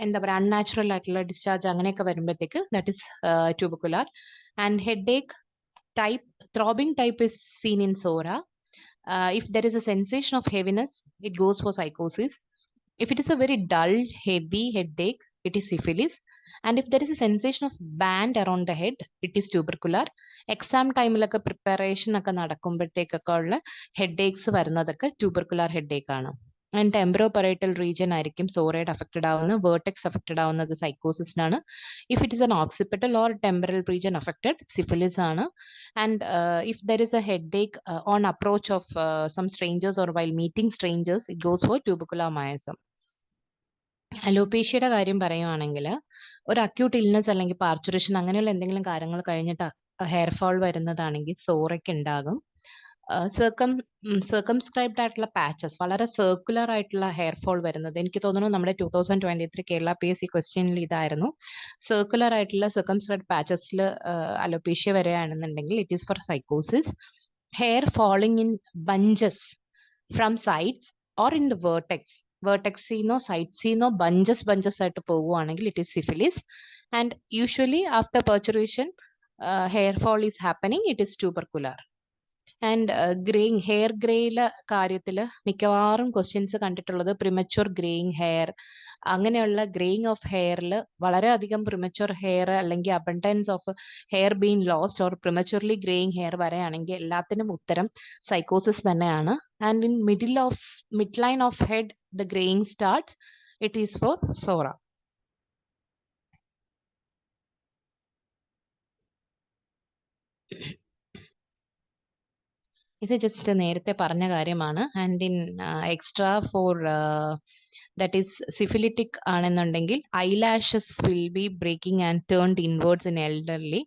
[SPEAKER 1] എന്താ പറയുക അൺനാച്ചുറൽ ആയിട്ടുള്ള ഡിസ്ചാർജ് അങ്ങനെയൊക്കെ വരുമ്പോഴത്തേക്ക് that is tubercular. And headache type, throbbing type is seen in SORA. If there is a sensation of heaviness, it goes for psychosis. If it is a very dull, heavy headache, it is syphilis. And if there is a sensation of band around the head, it is tubercular. Exam time like a preparation ഒക്കെ നടക്കുമ്പോഴത്തേക്കൊക്കെ ഉള്ള headaches വരുന്നതൊക്കെ tubercular headache ആണ്. And temporoparietal region ആയിരിക്കും സോറയുടെ affected ആവുന്നത്. Vertex affected ആവുന്നത് സൈക്കോസിസിനാണ്. If it is an occipital or temporal region affected, syphilis ആണ്. And if there is a headache on approach of some strangers or while meeting strangers, it goes for tubercular miasm. അലോപേഷ്യയുടെ കാര്യം പറയുവാണെങ്കിൽ ഒരു acute illness അല്ലെങ്കിൽ parturition അങ്ങനെയുള്ള എന്തെങ്കിലും കാര്യങ്ങൾ കഴിഞ്ഞിട്ട് ഹെയർ ഫോൾ വരുന്നതാണെങ്കിൽ സോറയ്ക്ക് ഉണ്ടാകും. സർക്കംസ്ക്രൈബ്ഡ് ആയിട്ടുള്ള പാച്ചസ്, വളരെ സർക്കുലർ ആയിട്ടുള്ള ഹെയർ ഫോൾ വരുന്നത്, എനിക്ക് തോന്നുന്നു നമ്മുടെ 2023 കേരള PSC ക്വസ്റ്റ്യനിൽ ഇതായിരുന്നു. സർക്കുലർ ആയിട്ടുള്ള സർക്കംസ്ക്രൈബ്ഡ് പാച്ചസിൽ അലോപേഷ്യ വരികയാണെന്നുണ്ടെങ്കിൽ it is for sycosis. Hair falling in bunches from sides or in the വേർട്ടെക്സിന്നോ സൈഡ്സിന്നോ ബഞ്ചസ് ആയിട്ട് പോകുവാണെങ്കിൽ it is syphilis. And usually after perspiration hair fall is happening, it is tubercular. And greying hair ഗ്രേയിലെ കാര്യത്തിൽ മിക്കവാറും questions കണ്ടിട്ടുള്ളത് premature greying hair, അങ്ങനെയുള്ള greying of ഹെയറിൽ വളരെയധികം പ്രിമച്വർ ഹെയർ അല്ലെങ്കിൽ abundance of hair been lost or prematurely greying hair വരെയാണെങ്കിൽ എല്ലാത്തിനും ഉത്തരം സൈക്കോസിസ് തന്നെയാണ്. And in mid line of head the greying starts, it is for psora. ഇത് ജസ്റ്റ് നേരത്തെ പറഞ്ഞ കാര്യമാണ്. And in extra for that is syphilitic ആണെന്നുണ്ടെങ്കിൽ eyelashes will be breaking and turned inwards in elderly.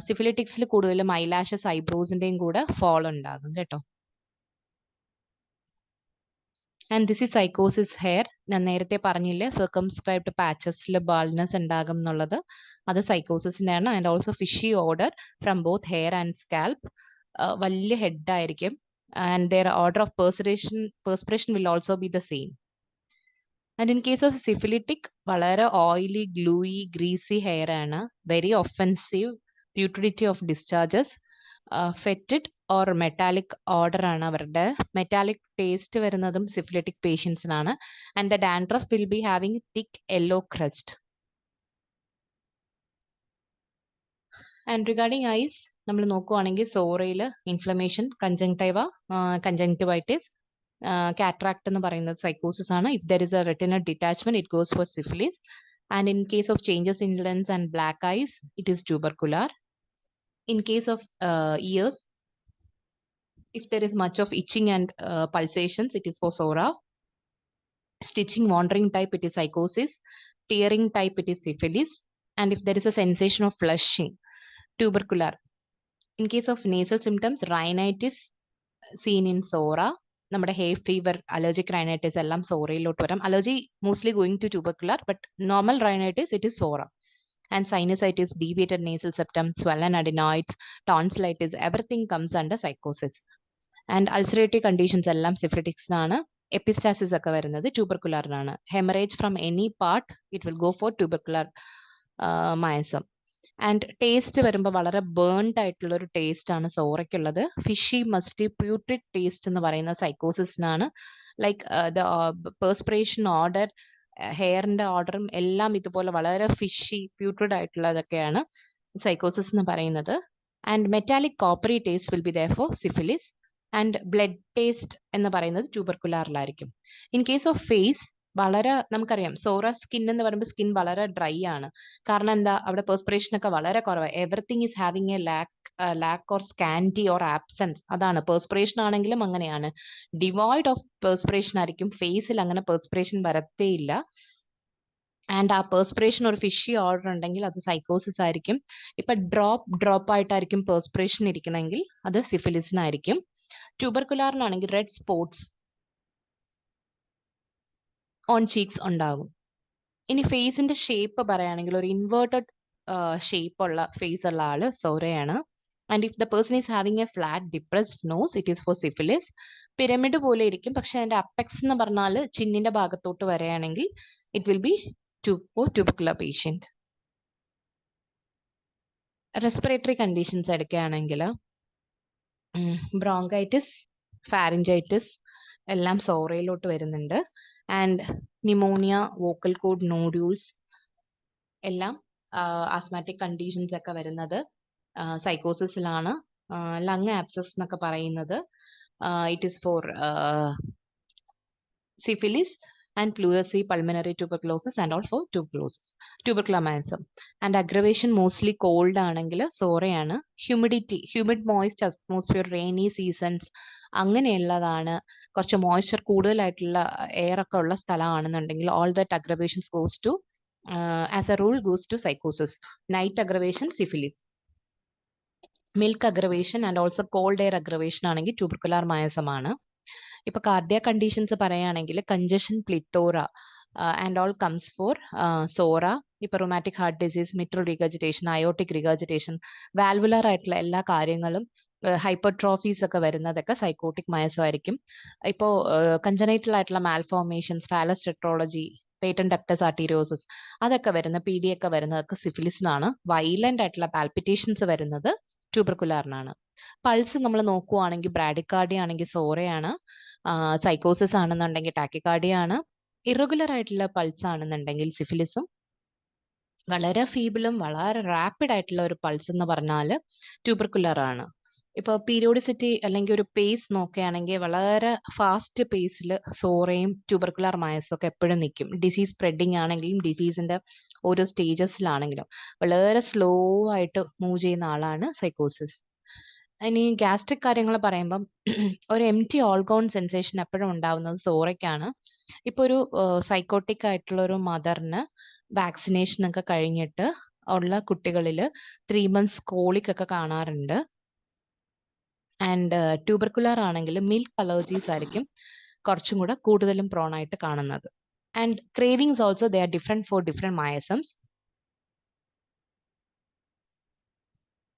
[SPEAKER 1] സിഫിലിറ്റിക്സിൽ കൂടുതലും eyelashes ഐബ്രോസിന്റെയും കൂടെ fall ഉണ്ടാകും കേട്ടോ. And this is sycosis hair. ഞാൻ നേരത്തെ പറഞ്ഞില്ലേ സർക്കംസ്ക്രൈബ്ഡ് പാച്ചസിൽ ബാൾനെസ് ഉണ്ടാകും എന്നുള്ളത്, അത് സൈക്കോസിസിനാണ്. And also fishy odour from both hair and scalp. വലിയ ഹെഡ് ആയിരിക്കും. And their order of perspiration will also be the same. And in case of syphilitic, വളരെ oily, gluey, greasy hair ആണ്. Very offensive, putridity of discharges, fetid or metallic odor ആണ് അവരുടെ. Metallic taste വരുന്നതും syphilitic patientsനാണ്. And the dandruff will be having thick yellow crust. And regarding eyes നമ്മൾ നോക്കുവാണെങ്കിൽ സോറയിൽ inflammation, conjunctivitis, cataract എന്ന് പറയുന്നത് sycosis ആണ്. If there is a retinal detachment it goes for syphilis. And in case of changes in lens and black eyes it is tubercular. In case of ears, if there is much of itching and pulsations, it is for sora. Stitching, wandering type, it is psychosis. Tearing type, it is syphilis. And if there is a sensation of flushing, tubercular. In case of nasal symptoms, rhinitis seen in sora. നമ്മുടെ hay fever, allergic rhinitis എല്ലാം സോറയിലോട്ട് വരാം. Allergy mostly going to tubercular, but normal rhinitis it is sora. And sinusitis, deviated nasal septum, swollen adenoids, tonsillitis, everything comes under psychosis. And ulcerative conditions എല്ലാം സിഫിലിറ്റിക്സിനാണ്. Epistaxis ഒക്കെ വരുന്നത് ട്യൂബർകുലറിനാണ്. Hemorrhage from any part it will go for tubercular miasm. And taste വരുമ്പോൾ വളരെ burned ആയിട്ടുള്ള ഒരു taste ആണ് സോറയ്ക്കുള്ളത്. Fishy, മസ്റ്റി, പ്യൂട്രിഡ് taste എന്ന് പറയുന്ന സൈക്കോസിസിനാണ്. ലൈക്ക് ദ പെർസ്പിറേഷൻ ഓർഡർ, ഹെയറിന്റെ ഓർഡറും എല്ലാം ഇതുപോലെ വളരെ ഫിഷി, പ്യൂട്രിഡ് ആയിട്ടുള്ളതൊക്കെയാണ് സൈക്കോസിസ് എന്ന് പറയുന്നത്. And metallic coppery taste will be there for syphilis. And blood taste എന്ന് പറയുന്നത് ട്യൂബർകുലാറിലായിരിക്കും. ഇൻ കേസ് ഓഫ് ഫേസ്, വളരെ നമുക്കറിയാം സോറ സ്കിൻ എന്ന് പറയുമ്പോൾ സ്കിൻ വളരെ ഡ്രൈ ആണ്. കാരണം എന്താ, അവിടെ പെർസ്പിറേഷൻ ഒക്കെ വളരെ കുറവാണ്. Everything is having a lack or scanty or absence. അതാണ് പെർസ്പിറേഷൻ ആണെങ്കിലും അങ്ങനെയാണ്. ഡിവോയിഡ് ഓഫ് പെർസ്പിറേഷൻ ആയിരിക്കും. ഫേസിൽ അങ്ങനെ പെർസ്പിറേഷൻ വരത്തേയില്ല. ആൻഡ് ആ പെർസ്പിറേഷൻ ഒരു ഫിഷി ഓർഡർ ഉണ്ടെങ്കിൽ അത് സൈക്കോസിസ് ആയിരിക്കും. ഇപ്പൊ ഡ്രോപ്പ് ആയിട്ടായിരിക്കും പെർസ്പിറേഷൻ ഇരിക്കണമെങ്കിൽ അത് സിഫിലിസിനായിരിക്കും. ട്യൂബർകുലാറിനാണെങ്കിൽ റെഡ് സ്പോട്ട്സ് ഓൺ ചീക്സ് ഉണ്ടാകും. ഇനി ഫേസിന്റെ ഷേപ്പ് പറയുകയാണെങ്കിൽ ഒരു ഇൻവേർട്ടഡ് ഷേപ്പ് ഉള്ള ഫേസ് ഉള്ള ആള് സോറയാണ്. And if the person is having a flat depressed nose it is for syphilis. Pyramid പോലെ ഇരിക്കും, പക്ഷെ അതിന്റെ അപ്പെക്സ് എന്ന് പറഞ്ഞാൽ ചിന്നിന്റെ ഭാഗത്തോട്ട് വരികയാണെങ്കിൽ it will be tubercular patient. Respiratory conditions എടുക്കുകയാണെങ്കിൽ ബ്രോങ്കൈറ്റിസ്, ഫാരിഞ്ചൈറ്റിസ് എല്ലാം സോറയിലോട്ട് വരുന്നുണ്ട്. And pneumonia, vocal cord nodules എല്ലാം ആസ്മാറ്റിക് കണ്ടീഷൻസ് ഒക്കെ വരുന്നത് സൈക്കോസിസിലാണ്. ലങ് ആപ്സസ് എന്നൊക്കെ പറയുന്നത് it is for syphilis. And pleurisy, pulmonary tuberculosis and all for tubercular myasm. And aggravation mostly cold ആണെങ്കിൽ സോറയാണ്. Humid moist atmosphere, rainy seasons അങ്ങനെയുള്ളതാണ്, കുറച്ച് മോയ്സ്ചർ കൂടുതലായിട്ടുള്ള എയർ ഒക്കെ ഉള്ള സ്ഥലമാണെന്നുണ്ടെങ്കിൽ all that aggravations goes to as a rule goes to sycosis. Night aggravation syphilis. Milk aggravation and also cold air aggravation ആണെങ്കിൽ tubercular മയസമാണ്. ഇപ്പൊ കാർഡിയാക് കണ്ടീഷൻസ് പറയുകയാണെങ്കിൽ congestion, plethora and all comes for psora. ഇപ്പൊ rheumatic heart disease, mitral regurgitation, aortic regurgitation, valvular ആയിട്ടുള്ള എല്ലാ കാര്യങ്ങളും, ഹൈപ്പർട്രോഫീസ് ഒക്കെ വരുന്നതൊക്കെ സൈക്കോട്ടിക് മയസമായിരിക്കും. ഇപ്പോൾ കഞ്ചനൈറ്റൽ ആയിട്ടുള്ള malformations, Fallot's tetralogy, patent ductus arteriosus അതൊക്കെ വരുന്ന PD ഒക്കെ വരുന്നതൊക്കെ സിഫിലിസിനാണ്. വയലന്റ് ആയിട്ടുള്ള പാൽപിറ്റേഷൻസ് വരുന്നത് ട്യൂബർകുലാറിനാണ്. പൾസ് നമ്മൾ നോക്കുവാണെങ്കിൽ ബ്രാഡിക്കാർഡിയ ആണെങ്കിൽ സോറയാണ്, സൈക്കോസിസ് ആണെന്നുണ്ടെങ്കിൽ ടാക്കിക്കാർഡിയ ആണ്. ഇറഗുലർ ആയിട്ടുള്ള പൾസ് ആണെന്നുണ്ടെങ്കിൽ സിഫിലിസും, വളരെ ഫീബിളും വളരെ റാപ്പിഡ് ആയിട്ടുള്ള ഒരു പൾസ് എന്ന് പറഞ്ഞാൽ ട്യൂബർക്കുലർ ആണ്. ഇപ്പോൾ പീരിയോഡിസിറ്റി അല്ലെങ്കിൽ ഒരു പേസ് നോക്കുകയാണെങ്കിൽ വളരെ ഫാസ്റ്റ് പേസിൽ സോറയും ട്യൂബർക്കുലർ മയസും ഒക്കെ എപ്പോഴും നിൽക്കും. ഡിസീസ് സ്പ്രെഡിങ് ആണെങ്കിലും ഡിസീസിന്റെ ഓരോ സ്റ്റേജസിലാണെങ്കിലും വളരെ സ്ലോ ആയിട്ട് മൂവ് ചെയ്യുന്ന ആളാണ് സൈക്കോസിസ്. ഇനി ഗ്യാസ്ട്രിക് കാര്യങ്ങൾ പറയുമ്പം ഒരു എംറ്റി ഓൾഗോൺ സെൻസേഷൻ എപ്പോഴും ഉണ്ടാവുന്നത് സോറയ്ക്കാണ്. ഇപ്പോൾ ഒരു സൈക്കോട്ടിക് ആയിട്ടുള്ള ഒരു മദറിന് വാക്സിനേഷൻ ഒക്കെ കഴിഞ്ഞിട്ട് ഉള്ള കുട്ടികളിൽ 3 months കോളിക് ഒക്കെ കാണാറുണ്ട്. ആൻഡ് ട്യൂബർക്കുലർ ആണെങ്കിൽ മിൽക്ക് അലർജീസ് ആയിരിക്കും കുറച്ചും കൂടെ കൂടുതലും പ്രോൺ ആയിട്ട് കാണുന്നത്. And cravings also they are different for different miasms.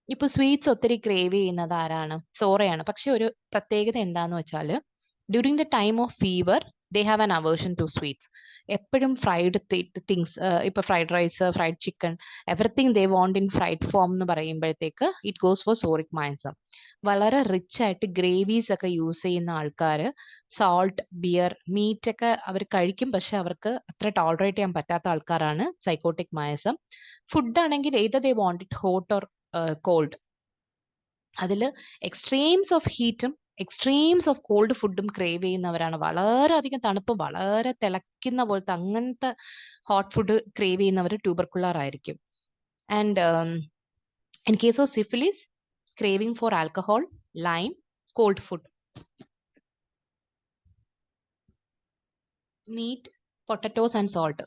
[SPEAKER 1] ഇപ്പൊ സ്വീറ്റ്സ് ഒത്തിരി ക്രേവ് ചെയ്യുന്നത് ആരാണ്? സോറയാണ്. പക്ഷെ ഒരു പ്രത്യേകത എന്താന്ന് വെച്ചാൽ during the time of fever they have an aversion to sweets. എപ്പോഴും ഫ്രൈഡ് തിങ്സ്, ഇപ്പൊ fried rice, fried chicken, everything they want in fried form എന്ന് പറയുമ്പോഴത്തേക്ക് it goes for psoric miasm. വളരെ റിച്ച് ആയിട്ട് ഗ്രേവീസ് ഒക്കെ യൂസ് ചെയ്യുന്ന ആൾക്കാർ, salt, beer, meet ഒക്കെ അവർ കഴിക്കും, പക്ഷെ അവർക്ക് അത്ര ടോളറേറ്റ് ചെയ്യാൻ പറ്റാത്ത ആൾക്കാരാണ് സൈക്കോട്ടിക് മയസം. ഫുഡ് ആണെങ്കിൽ either they want it hot or cold. അതിൽ എക്സ്ട്രീംസ് ഓഫ് ഹീറ്റും എക്സ്ട്രീംസ് ഓഫ് കോൾഡ് ഫുഡും ക്രേവ് ചെയ്യുന്നവരാണ്. വളരെയധികം തണുപ്പ്, വളരെ തിളയ്ക്കുന്ന പോലത്തെ അങ്ങനത്തെ ഹോട്ട് ഫുഡ് ക്രേവ് ചെയ്യുന്നവർ ട്യൂബർക്കുലർ ആയിരിക്കും. And in case of syphilis, craving for alcohol, lime, cold food, meat, potatoes and salt.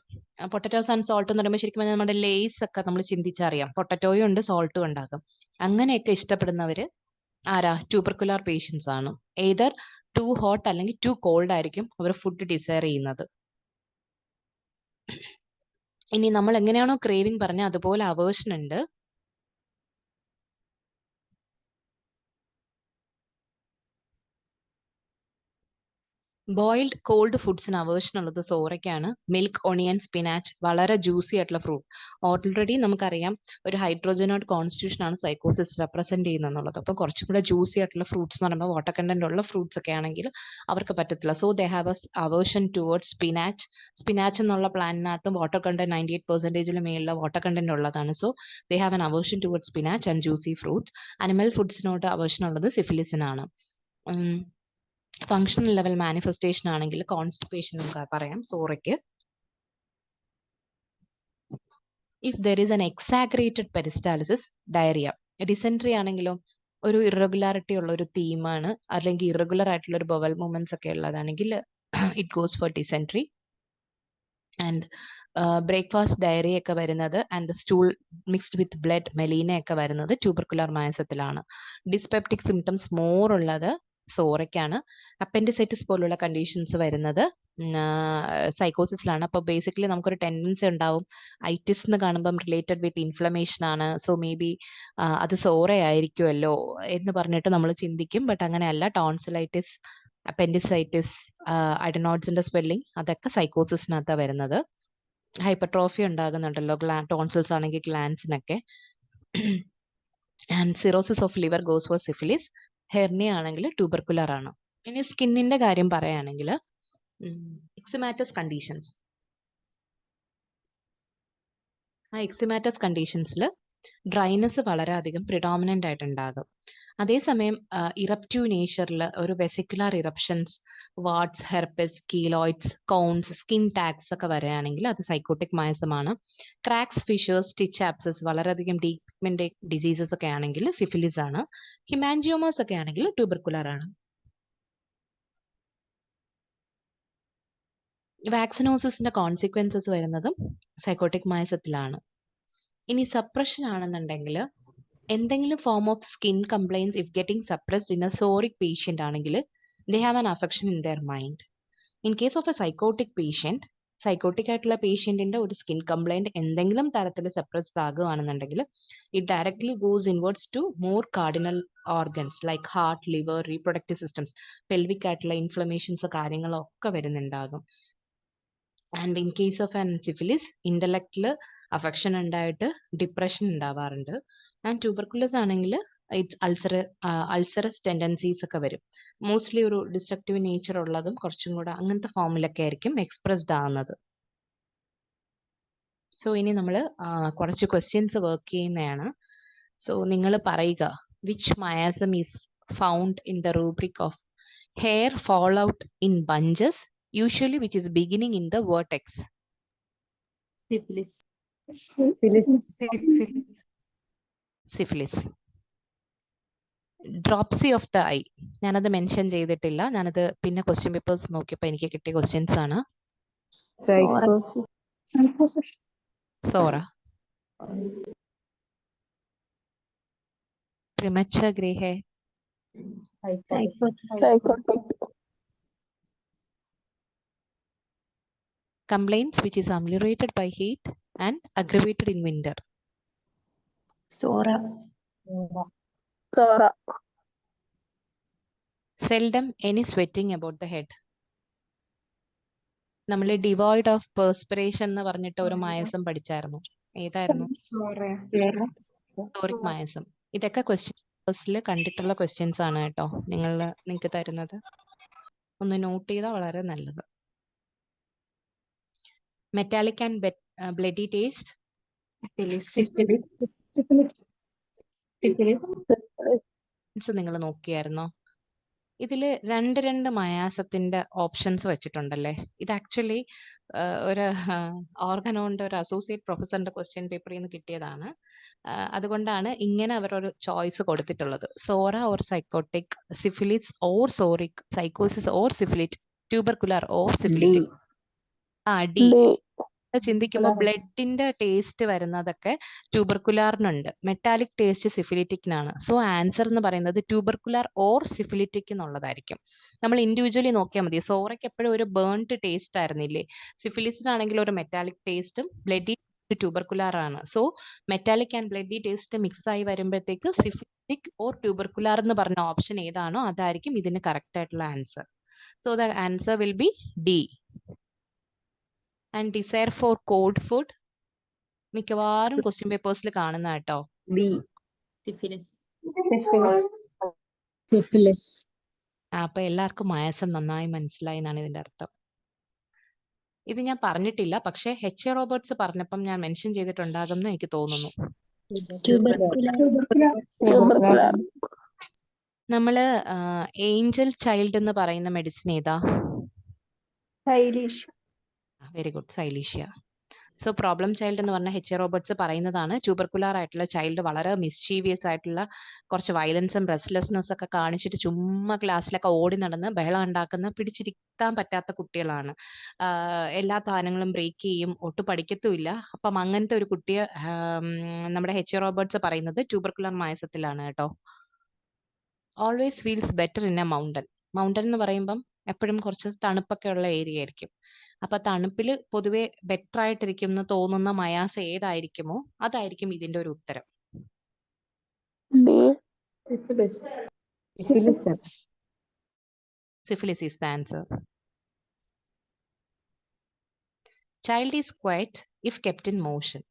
[SPEAKER 1] Potatoes and salt എന്ന് പറയുമ്പോൾ ശരിക്കും നമ്മുടെ ലേസ് ഒക്കെ നമ്മൾ ചിന്തിച്ചറിയാം, പൊട്ടറ്റോയും ഉണ്ട് സോൾട്ടും ഉണ്ടാകും. അങ്ങനെയൊക്കെ ഇഷ്ടപ്പെടുന്നവർ ആരാ? ട്യൂബർക്കുലർ പേഷ്യൻസ് ആണ്. ഏതർ ടു ഹോട്ട് അല്ലെങ്കിൽ ടു കോൾഡ് ആയിരിക്കും അവർ ഫുഡ് ഡിസയർ ചെയ്യുന്നത്. ഇനി നമ്മൾ എങ്ങനെയാണോ ക്രേവിംഗ് പറഞ്ഞ അതുപോലെ അവേർഷൻ ഉണ്ട്. ബോയിൽഡ് കോൾഡ് ഫുഡ്സിന് അവേർഷൻ ഉള്ളത് സോറയ്ക്കാണ്. മിൽക്ക്, ഒണിയൻ, സ്പിനാച്ച്, വളരെ ജ്യൂസി ആയിട്ടുള്ള ഫ്രൂട്ട്. ഓൾറെഡി നമുക്കറിയാം ഒരു ഹൈഡ്രോജനോഡ് കോൺസ്റ്റിറ്റ്യൂഷൻ ആണ് സൈക്കോസിസ് റെപ്രസെന്റ് ചെയ്യുന്നത്. അപ്പോൾ കുറച്ചും കൂടെ ജ്യൂസി ആയിട്ടുള്ള ഫ്രൂട്ട്സ് എന്ന് പറയുമ്പോൾ വാട്ടർ കണ്ടന്റ് ഉള്ള ഫ്രൂട്ട്സ് ഒക്കെ ആണെങ്കിൽ അവർക്ക് പറ്റത്തില്ല. So they have a aversion towards spinach. Spinach എന്നുള്ള പ്ലാന്റിനകത്ത് വാട്ടർ കണ്ടന്റ് 98% മേലുള്ള വാട്ടർ കണ്ടന്റ് ഉള്ളതാണ്. So they have an aversion towards spinach and juicy fruits. Animal ഫുഡ്സിനോട് അവേർഷൻ ഉള്ളത് സിഫിലിസിനാണ്. ഫങ്ഷണൽ ലെവൽ മാനിഫെസ്റ്റേഷൻ ആണെങ്കിൽ കോൺസ്റ്റിപ്പേഷൻ നമുക്ക് പറയാം സോറയ്ക്ക്. If there is an exaggerated peristalsis, diarrhoea. Dysentery ആണെങ്കിലോ ഒരു ഇറഗുലാരിറ്റി ഉള്ള ഒരു തീമാണ്, അല്ലെങ്കിൽ ഇറഗുലർ ആയിട്ടുള്ള ഒരു ബവൽ മൂവ്മെന്റ്സ് ഒക്കെ ഉള്ളതാണെങ്കിൽ it goes for dysentery. And breakfast diarrhoea ഒക്കെ വരുന്നത് and stool mixed with blood, melaena ഒക്കെ വരുന്നത് ട്യൂബർക്കുലർ മയസത്തിലാണ്. ഡിസ്പെപ്റ്റിക് സിംറ്റംസ് മോർ ഉള്ളത് സോറയ്ക്കാണ്. അപ്പൻഡിസൈറ്റിസ് പോലുള്ള കണ്ടീഷൻസ് വരുന്നത് സൈക്കോസിസിലാണ്. അപ്പോൾ ബേസിക്കലി നമുക്കൊരു ടെൻഡൻസി ഉണ്ടാവും, ഐറ്റിസ് എന്ന് കാണുമ്പം റിലേറ്റഡ് വിത്ത് ഇൻഫ്ലമേഷൻ ആണ്, സോ മേ ബി അത് സോറ ആയിരിക്കുമല്ലോ എന്ന് പറഞ്ഞിട്ട് നമ്മൾ ചിന്തിക്കും. ബട്ട് അങ്ങനെയല്ല. ടോൺസിലൈറ്റിസ്, അപ്പൻഡിസൈറ്റിസ്, അഡനോയിഡ്സിന്റെ സ്വെല്ലിംഗ്, അതൊക്കെ സൈക്കോസിസിനകത്താണ് വരുന്നത്. ഹൈപ്പർട്രോഫി ഉണ്ടാകുന്നുണ്ടല്ലോ ടോൺസിൽസ് ആണെങ്കിൽ ഗ്ലാൻസിനൊക്കെ. And cirrhosis of liver goes for syphilis. Hernia ആണെങ്കിൽ ട്യൂബർക്കുലർ ആണ്. ഇനി സ്കിന്നിന്റെ കാര്യം പറയുകയാണെങ്കിൽ എക്സിമാറ്റസ് കണ്ടീഷൻസ്. ആ എക്സിമാറ്റസ് കണ്ടീഷൻസിൽ ഡ്രൈനെസ് വളരെയധികം പ്രിഡോമിനന്റ് ആയിട്ടുണ്ടാകും. അതേസമയം ഇറപ്റ്റീവ് നേച്ചറിൽ ഒരു vesicular eruptions, warts, herpes, keloids, corns, skin tags ഒക്കെ വരികയാണെങ്കിൽ അത് സൈക്കോട്ടിക് മയസമാണ്. ക്രാക്സ്, ഫിഷേഴ്സ്, സ്റ്റിച്ച് ആപ്സസ്, വളരെയധികം ഡീപ്മെന്റ് ഡിസീസസ് ഒക്കെ ആണെങ്കിൽ സിഫിലിസ് ആണ്. ഹിമാൻജിയോമസ് ഒക്കെ ആണെങ്കിൽ ട്യൂബർക്കുലർ ആണ്. വാക്സിനോസിന്റെ കോൺസിക്വൻസസ് വരുന്നതും സൈക്കോട്ടിക് മയസത്തിലാണ്. ഇനി സപ്രഷൻ ആണെന്നുണ്ടെങ്കിൽ എന്തെങ്കിലും form of skin complaints if getting suppressed in a psoric patient ആണെങ്കിൽ they have an affection in their mind. In case of a psychotic patient, psychotic ആയിട്ടുള്ള പേഷ്യന്റിന്റെ ഒരു സ്കിൻ കംപ്ലൈന്റ് എന്തെങ്കിലും തരത്തിൽ സപ്രസ്ഡ് ആകുകയാണെന്നുണ്ടെങ്കിൽ it directly goes inwards to more cardinal organs like heart, liver, reproductive systems, pelvic ആയിട്ടുള്ള inflammations കാര്യങ്ങളൊക്കെ വരുന്നുണ്ടാകും. And in case of an syphilis, ഇന്റലക്റ്റിൽ affection ഉണ്ടായിട്ട് ഡിപ്രഷൻ ഉണ്ടാവാറുണ്ട്. ആൻഡ് ട്യൂബർക്കുലസ് ആണെങ്കിൽ ഇറ്റ്സ് അൾസറസ് ടെൻഡൻസീസ് ഒക്കെ വരും. മോസ്റ്റ്ലി ഒരു ഡിസ്ട്രക്റ്റീവ് നേച്ചർ ഉള്ളതും കുറച്ചും കൂടെ അങ്ങനത്തെ ഫോമിലൊക്കെ ആയിരിക്കും എക്സ്പ്രസ്ഡ് ആവുന്നത്. സോ ഇനി നമ്മൾ കുറച്ച് ക്വസ്റ്റ്യൻസ് വർക്ക് ചെയ്യുന്നതാണ്. സോ നിങ്ങൾ പറയുക, which miasm is found in the rubric of hair fall out in bunches, usually which is beginning in the vertex?
[SPEAKER 2] Syphilis.
[SPEAKER 1] Syphilis. Dropsy of the eye. ഞാനത് mention ചെയ്തിട്ടില്ല. ഞാനത് പിന്നെ ക്വസ്റ്റ്യൻ പേപ്പേഴ്സ് നോക്കിയപ്പോൾ എനിക്ക് കിട്ടിയ ക്വസ്റ്റ്യൻസ് ആണ്. സോറ. Premature gray hair. Complaints which is ameliorated by heat and aggravated in winter.
[SPEAKER 2] Sora.
[SPEAKER 1] Seldom any sweating about the head. നമ്മൾ devoid of perspiration എന്ന് പറഞ്ഞിട്ട് ഒരു മായസം പഠിച്ചായിരുന്നു. ഏതായിരുന്നു? സോറിക് മായസം. ഇതൊക്കെ ക്വസ്റ്റ്യൻ പേപ്പേഴ്സിൽ കണ്ടിട്ടുള്ള ക്വസ്റ്റ്യൻസ് ആണ് കേട്ടോ നിങ്ങൾക്ക് തരുന്നത്. ഒന്ന് നോട്ട് ചെയ്താൽ വളരെ നല്ലത്. Metallic and bloody taste. നിങ്ങൾ നോക്കിയായിരുന്നോ? ഇതിൽ രണ്ട് മയാസത്തിന്റെ ഓപ്ഷൻസ് വെച്ചിട്ടുണ്ടല്ലേ. ഇത് ആക്ച്വലി ഒരു ഓർഗനോന്റെ ഒരു അസോസിയേറ്റ് പ്രൊഫസറിന്റെ ക്വസ്റ്റ്യൻ പേപ്പറിൽ നിന്ന് കിട്ടിയതാണ്. അതുകൊണ്ടാണ് ഇങ്ങനെ അവർ ഒരു ചോയ്സ് കൊടുത്തിട്ടുള്ളത്. Psora or psychotic, syphilis or psoric, sycosis or syphilitic, tubercular or syphilitic. D. ചിന്തിക്കുമ്പോൾ ബ്ലഡിന്റെ ടേസ്റ്റ് വരുന്നതൊക്കെ ട്യൂബർകുലാറിനുണ്ട്, മെറ്റാലിക് ടേസ്റ്റ് സിഫിലിറ്റിക്കിനാണ്. സോ ആൻസർ എന്ന് പറയുന്നത് ട്യൂബർകുലാർ ഓർ സിഫിലിറ്റിക് എന്നുള്ളതായിരിക്കും. നമ്മൾ ഇൻഡിവിജ്വലി നോക്കിയാൽ മതി. സോറയ്ക്ക് എപ്പോഴും ഒരു ബേൺഡ് ടേസ്റ്റ് ആയിരുന്നില്ലേ, സിഫിലിസിനാണെങ്കിൽ ഒരു മെറ്റാലിക് ടേസ്റ്റും ബ്ലഡി ട്യൂബർകുലാർ ആണ്. So metallic and bloody taste mix ആയി വരുമ്പോഴത്തേക്ക് സിഫിലിറ്റിക് ഓർ ട്യൂബർകുലാർ എന്ന് പറഞ്ഞ ഓപ്ഷൻ ഏതാണോ അതായിരിക്കും ഇതിന് കറക്റ്റ് ആയിട്ടുള്ള answer. So the answer will be D. And desire for cold food മിക്കവാറും ക്വസ്റ്റ്യൻ പേപ്പേഴ്സിൽ കാണുന്ന കേട്ടോ.
[SPEAKER 2] ബി. സിഫിലിസ്.
[SPEAKER 1] അപ്പൊ എല്ലാവർക്കും മായസം നന്നായി മനസ്സിലായി എന്നാണ് ഇതിന്റെ അർത്ഥം. ഇത് ഞാൻ പറഞ്ഞിട്ടില്ല, പക്ഷെ എച്ച് റോബർട്ട്സ് പറഞ്ഞപ്പം ഞാൻ മെൻഷൻ ചെയ്തിട്ടുണ്ടാകും എന്ന് എനിക്ക് തോന്നുന്നു. നമ്മള് ഏഞ്ചൽ ചൈൽഡ് എന്ന് പറയുന്ന മെഡിസിൻ ഏതാ? Very good, silicea. So problem child എന്ന് പറഞ്ഞ എച്ച് റോബർട്ട്സ് പറയുന്നതാണ്. ട്യൂബർകുലാർ ആയിട്ടുള്ള ചൈൽഡ് വളരെ മിസ്ചീവിയസ് ആയിട്ടുള്ള, കുറച്ച് വയലൻസും റെസ്റ്റ്ലെസ്നെസ് ഒക്കെ കാണിച്ചിട്ട് ചുമ്മാ ക്ലാസ്സിലൊക്കെ ഓടി നടന്ന് ബഹളം ഉണ്ടാക്കുന്ന, പിടിച്ചിരിക്കാൻ പറ്റാത്ത കുട്ടികളാണ്. എല്ലാ സാധനങ്ങളും ബ്രേക്ക് ചെയ്യും, ഒട്ടും പഠിക്കത്തുമില്ല. അപ്പം അങ്ങനത്തെ ഒരു കുട്ടിയെ നമ്മുടെ എച്ച് റോബർട്ട്സ് പറയുന്നത് ട്യൂബർകുലർ മായസത്തിലാണ് കേട്ടോ. Always feels better in A mountain. Mountain എന്ന് പറയുമ്പം എപ്പോഴും കുറച്ച് തണുപ്പൊക്കെ ഉള്ള ഏരിയ ആയിരിക്കും. അപ്പൊ തണുപ്പിൽ പൊതുവെ ബെറ്റർ ആയിട്ടിരിക്കും എന്ന് തോന്നുന്ന മയാസ ഏതായിരിക്കുമോ അതായിരിക്കും ഇതിന്റെ ഒരു ഉത്തരം. Syphilis is the answer. Child is quiet if kept in motion.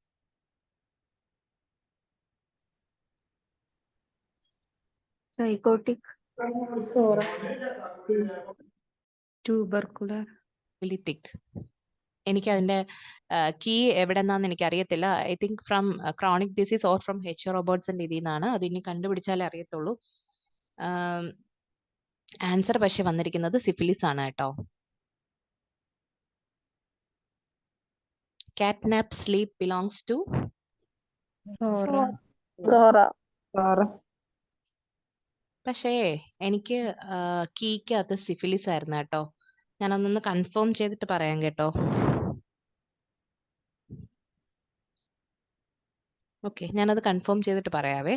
[SPEAKER 2] Psychotic. Sora. Tubercular.
[SPEAKER 1] Syphilitic. എനിക്ക് അതിന്റെ കീ എവിടെ നിന്നാന്ന് എനിക്ക് അറിയത്തില്ല. I think from chronic disease or from H റോബർട്ട്സിന്റെ ഇതിൽ നിന്നാണ്. അത് ഇനി കണ്ടുപിടിച്ചാലേ അറിയത്തുള്ളൂ. ആൻസർ പക്ഷെ വന്നിരിക്കുന്നത് സിഫിലിസ് ആണ് കേട്ടോ. Catnap sleep belongs to
[SPEAKER 2] Sora.
[SPEAKER 1] പക്ഷേ എനിക്ക് കീക്ക് അത് സിഫിലിസ് ആയിരുന്നു കേട്ടോ. ഞാനൊന്നൊന്ന് കൺഫേം ചെയ്തിട്ട് പറയാം കേട്ടോ. ഓക്കെ, ഞാനത് കൺഫേം ചെയ്തിട്ട് പറയാവേ.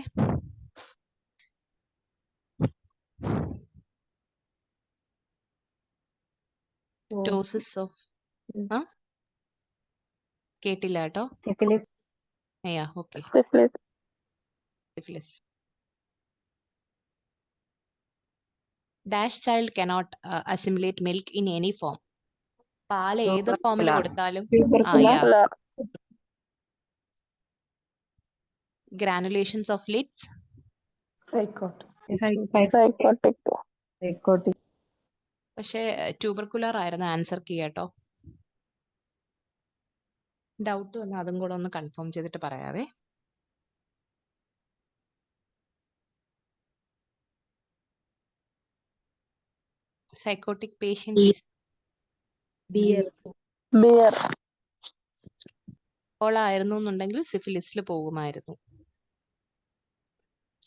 [SPEAKER 1] ഡോസസ് ഓഫ് കേട്ടില്ല കേട്ടോ. Okay, syphilis. Dash child cannot assimilate milk in any form. പാല് ഏത് ഫോമിൽ കൊടുത്താലും granulations of lids.
[SPEAKER 2] സൈക്കോട്ടിക്.
[SPEAKER 1] പക്ഷേ ട്യൂബർക്കുലർ ആയിരുന്നു ആൻസർ കീ കേട്ടോ. ഡൗട്ട് വന്നാൽ അതും കൂടെ ഒന്ന് കൺഫേം ചെയ്തിട്ട് പറയാവേ. Psychotic patients
[SPEAKER 2] beer.
[SPEAKER 1] ആയിരുന്നു എന്നുണ്ടെങ്കിൽ സിഫിലിസിൽ പോകുമായിരുന്നു.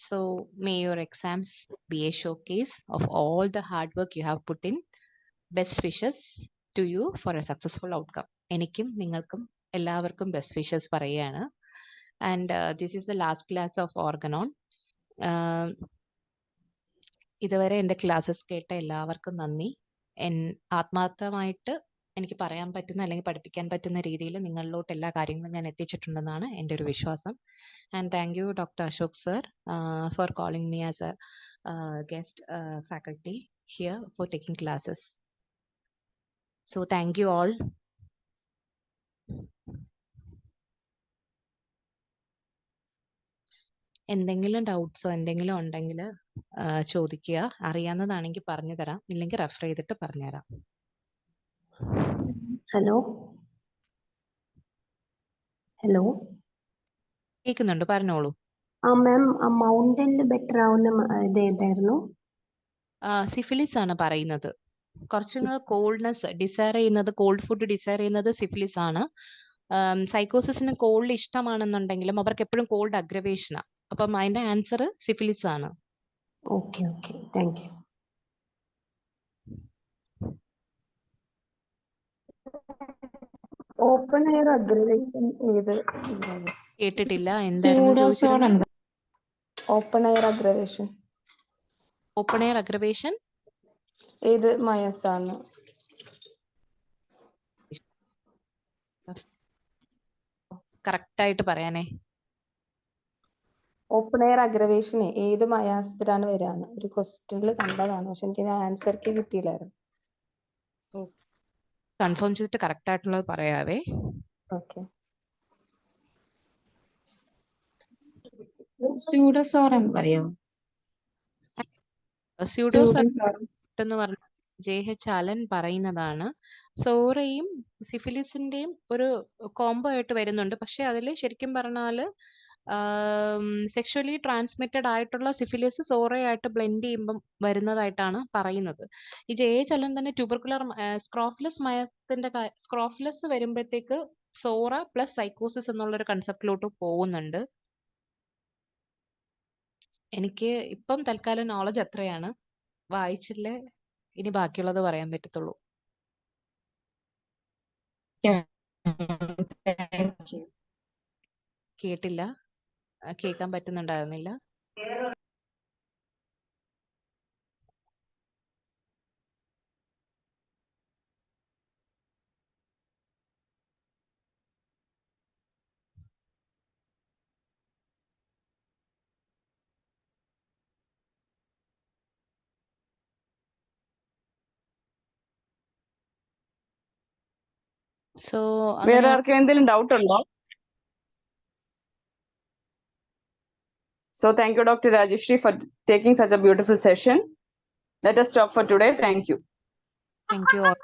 [SPEAKER 1] So may your exams be a showcase of all the hard work you have put in. Best wishes to you for a successful outcome. എനിക്കും നിങ്ങൾക്കും എല്ലാവർക്കും ബെസ്റ്റ് വിഷസ് പറയുകയാണ്. And this is the last class of Organon. ഇതുവരെ എൻ്റെ classes കേട്ട എല്ലാവർക്കും നന്ദി. ആത്മാർത്ഥമായിട്ട് എനിക്ക് പറയാൻ പറ്റുന്ന അല്ലെങ്കിൽ പഠിപ്പിക്കാൻ പറ്റുന്ന രീതിയിൽ നിങ്ങളിലോട്ട് എല്ലാ കാര്യങ്ങളും ഞാൻ എത്തിച്ചിട്ടുണ്ടെന്നാണ് എൻ്റെ ഒരു വിശ്വാസം. And thank you, Dr. Ashok sir, for calling me as a guest faculty here for taking classes. So thank you all. എന്തെങ്കിലും ഡൗട്ട്സോ എന്തെങ്കിലും ഉണ്ടെങ്കിൽ ചോദിക്കുക. അറിയാവുന്നതാണെങ്കിൽ പറഞ്ഞു തരാം, ഇല്ലെങ്കിൽ റെഫർ ചെയ്തിട്ട് പറഞ്ഞുതരാം.
[SPEAKER 2] ഹലോ
[SPEAKER 1] കേൾക്കുന്നുണ്ട്, പറഞ്ഞോളൂ.
[SPEAKER 2] മാം, മൗണ്ടനിൽ ബെറ്റർ ആവുന്ന ഇത് ഏതായിരുന്നു?
[SPEAKER 1] സിഫിലിസ് ആണ് പറയുന്നത്. കുറച്ചും കോൾഡ്നെസ് ഡിസയർ ചെയ്യുന്നത്, കോൾഡ് ഫുഡ് ഡിസയർ ചെയ്യുന്നത് സിഫിലിസ് ആണ്. സൈക്കോസിന് കോൾഡ് ഇഷ്ടമാണെന്നുണ്ടെങ്കിലും അവർക്ക് എപ്പോഴും കോൾഡ് അഗ്രവേഷനാണ്. അപ്പം അതിന്റെ ആൻസർ സിഫിലിസ് ആണ്.
[SPEAKER 2] Okay, thank you. Open air aggravation ഏത്?
[SPEAKER 1] കേട്ടിട്ടില്ല, എന്തായിരുന്നു ചോദിച്ചിരുന്നത്?
[SPEAKER 2] Open air aggravation.
[SPEAKER 1] Open air aggravation
[SPEAKER 2] ഏത് മയസ് ആണ്?
[SPEAKER 1] കറക്റ്റ് ആയിട്ട് പറയാനേ.
[SPEAKER 2] ഓപ്പൺ എയർ അഗ്രവേഷനെ ഏത് മയാസത്തിലാണ് വരാന്ന് ഒരു ക്വസ്റ്റ്യനിൽ കണ്ടതാണ്, പക്ഷെ എനിക്ക് ആൻസർക്ക് കിട്ടിയില്ലായിരുന്നു.
[SPEAKER 1] കൺഫേം ചെയ്തിട്ട് കറക്റ്റ് ആയിട്ടുള്ളത് പറയാവേ.
[SPEAKER 2] ഓക്കെ.
[SPEAKER 3] സ്യൂഡോസോറൻ പറയാം.
[SPEAKER 1] സ്യൂഡോസോറൻ എന്ന് പറഞ്ഞ JH അലൻ പറയുന്നതാണ്. സോറയും സിഫിലിസിന്റെയും ഒരു കോംബോ ആയിട്ട് വരുന്നുണ്ട്. പക്ഷെ അതിൽ ശരിക്കും പറഞ്ഞാല് സെക്ഷുവലി ട്രാൻസ്മിറ്റഡ് ആയിട്ടുള്ള സിഫിലിസ് സോറയായിട്ട് ബ്ലെൻഡ് ചെയ്യുമ്പം വരുന്നതായിട്ടാണ് പറയുന്നത്. ഈ JH അലൻ തന്നെ ട്യൂബർക്കുലർ സ്ക്രോഫിലസ് വരുമ്പോഴത്തേക്ക് സോറ പ്ലസ് സൈക്കോസിസ് എന്നുള്ളൊരു കൺസെപ്റ്റിലോട്ട് പോകുന്നുണ്ട്. എനിക്ക് ഇപ്പം തൽക്കാലം നോളജ് എത്രയാണ്, വായിച്ചില്ലേ ഇനി ബാക്കിയുള്ളത് പറയാൻ പറ്റത്തുള്ളൂ. കേട്ടില്ല, കേൾക്കാൻ പറ്റുന്നുണ്ടായിരുന്നില്ല. സോ
[SPEAKER 3] വേറെ ആർക്കും എന്തെങ്കിലും ഡൗട്ട് ഉണ്ടോ? So thank you, Dr. Rajeshri, for taking such a beautiful session. Let us stop for today. Thank you.
[SPEAKER 1] Thank you all.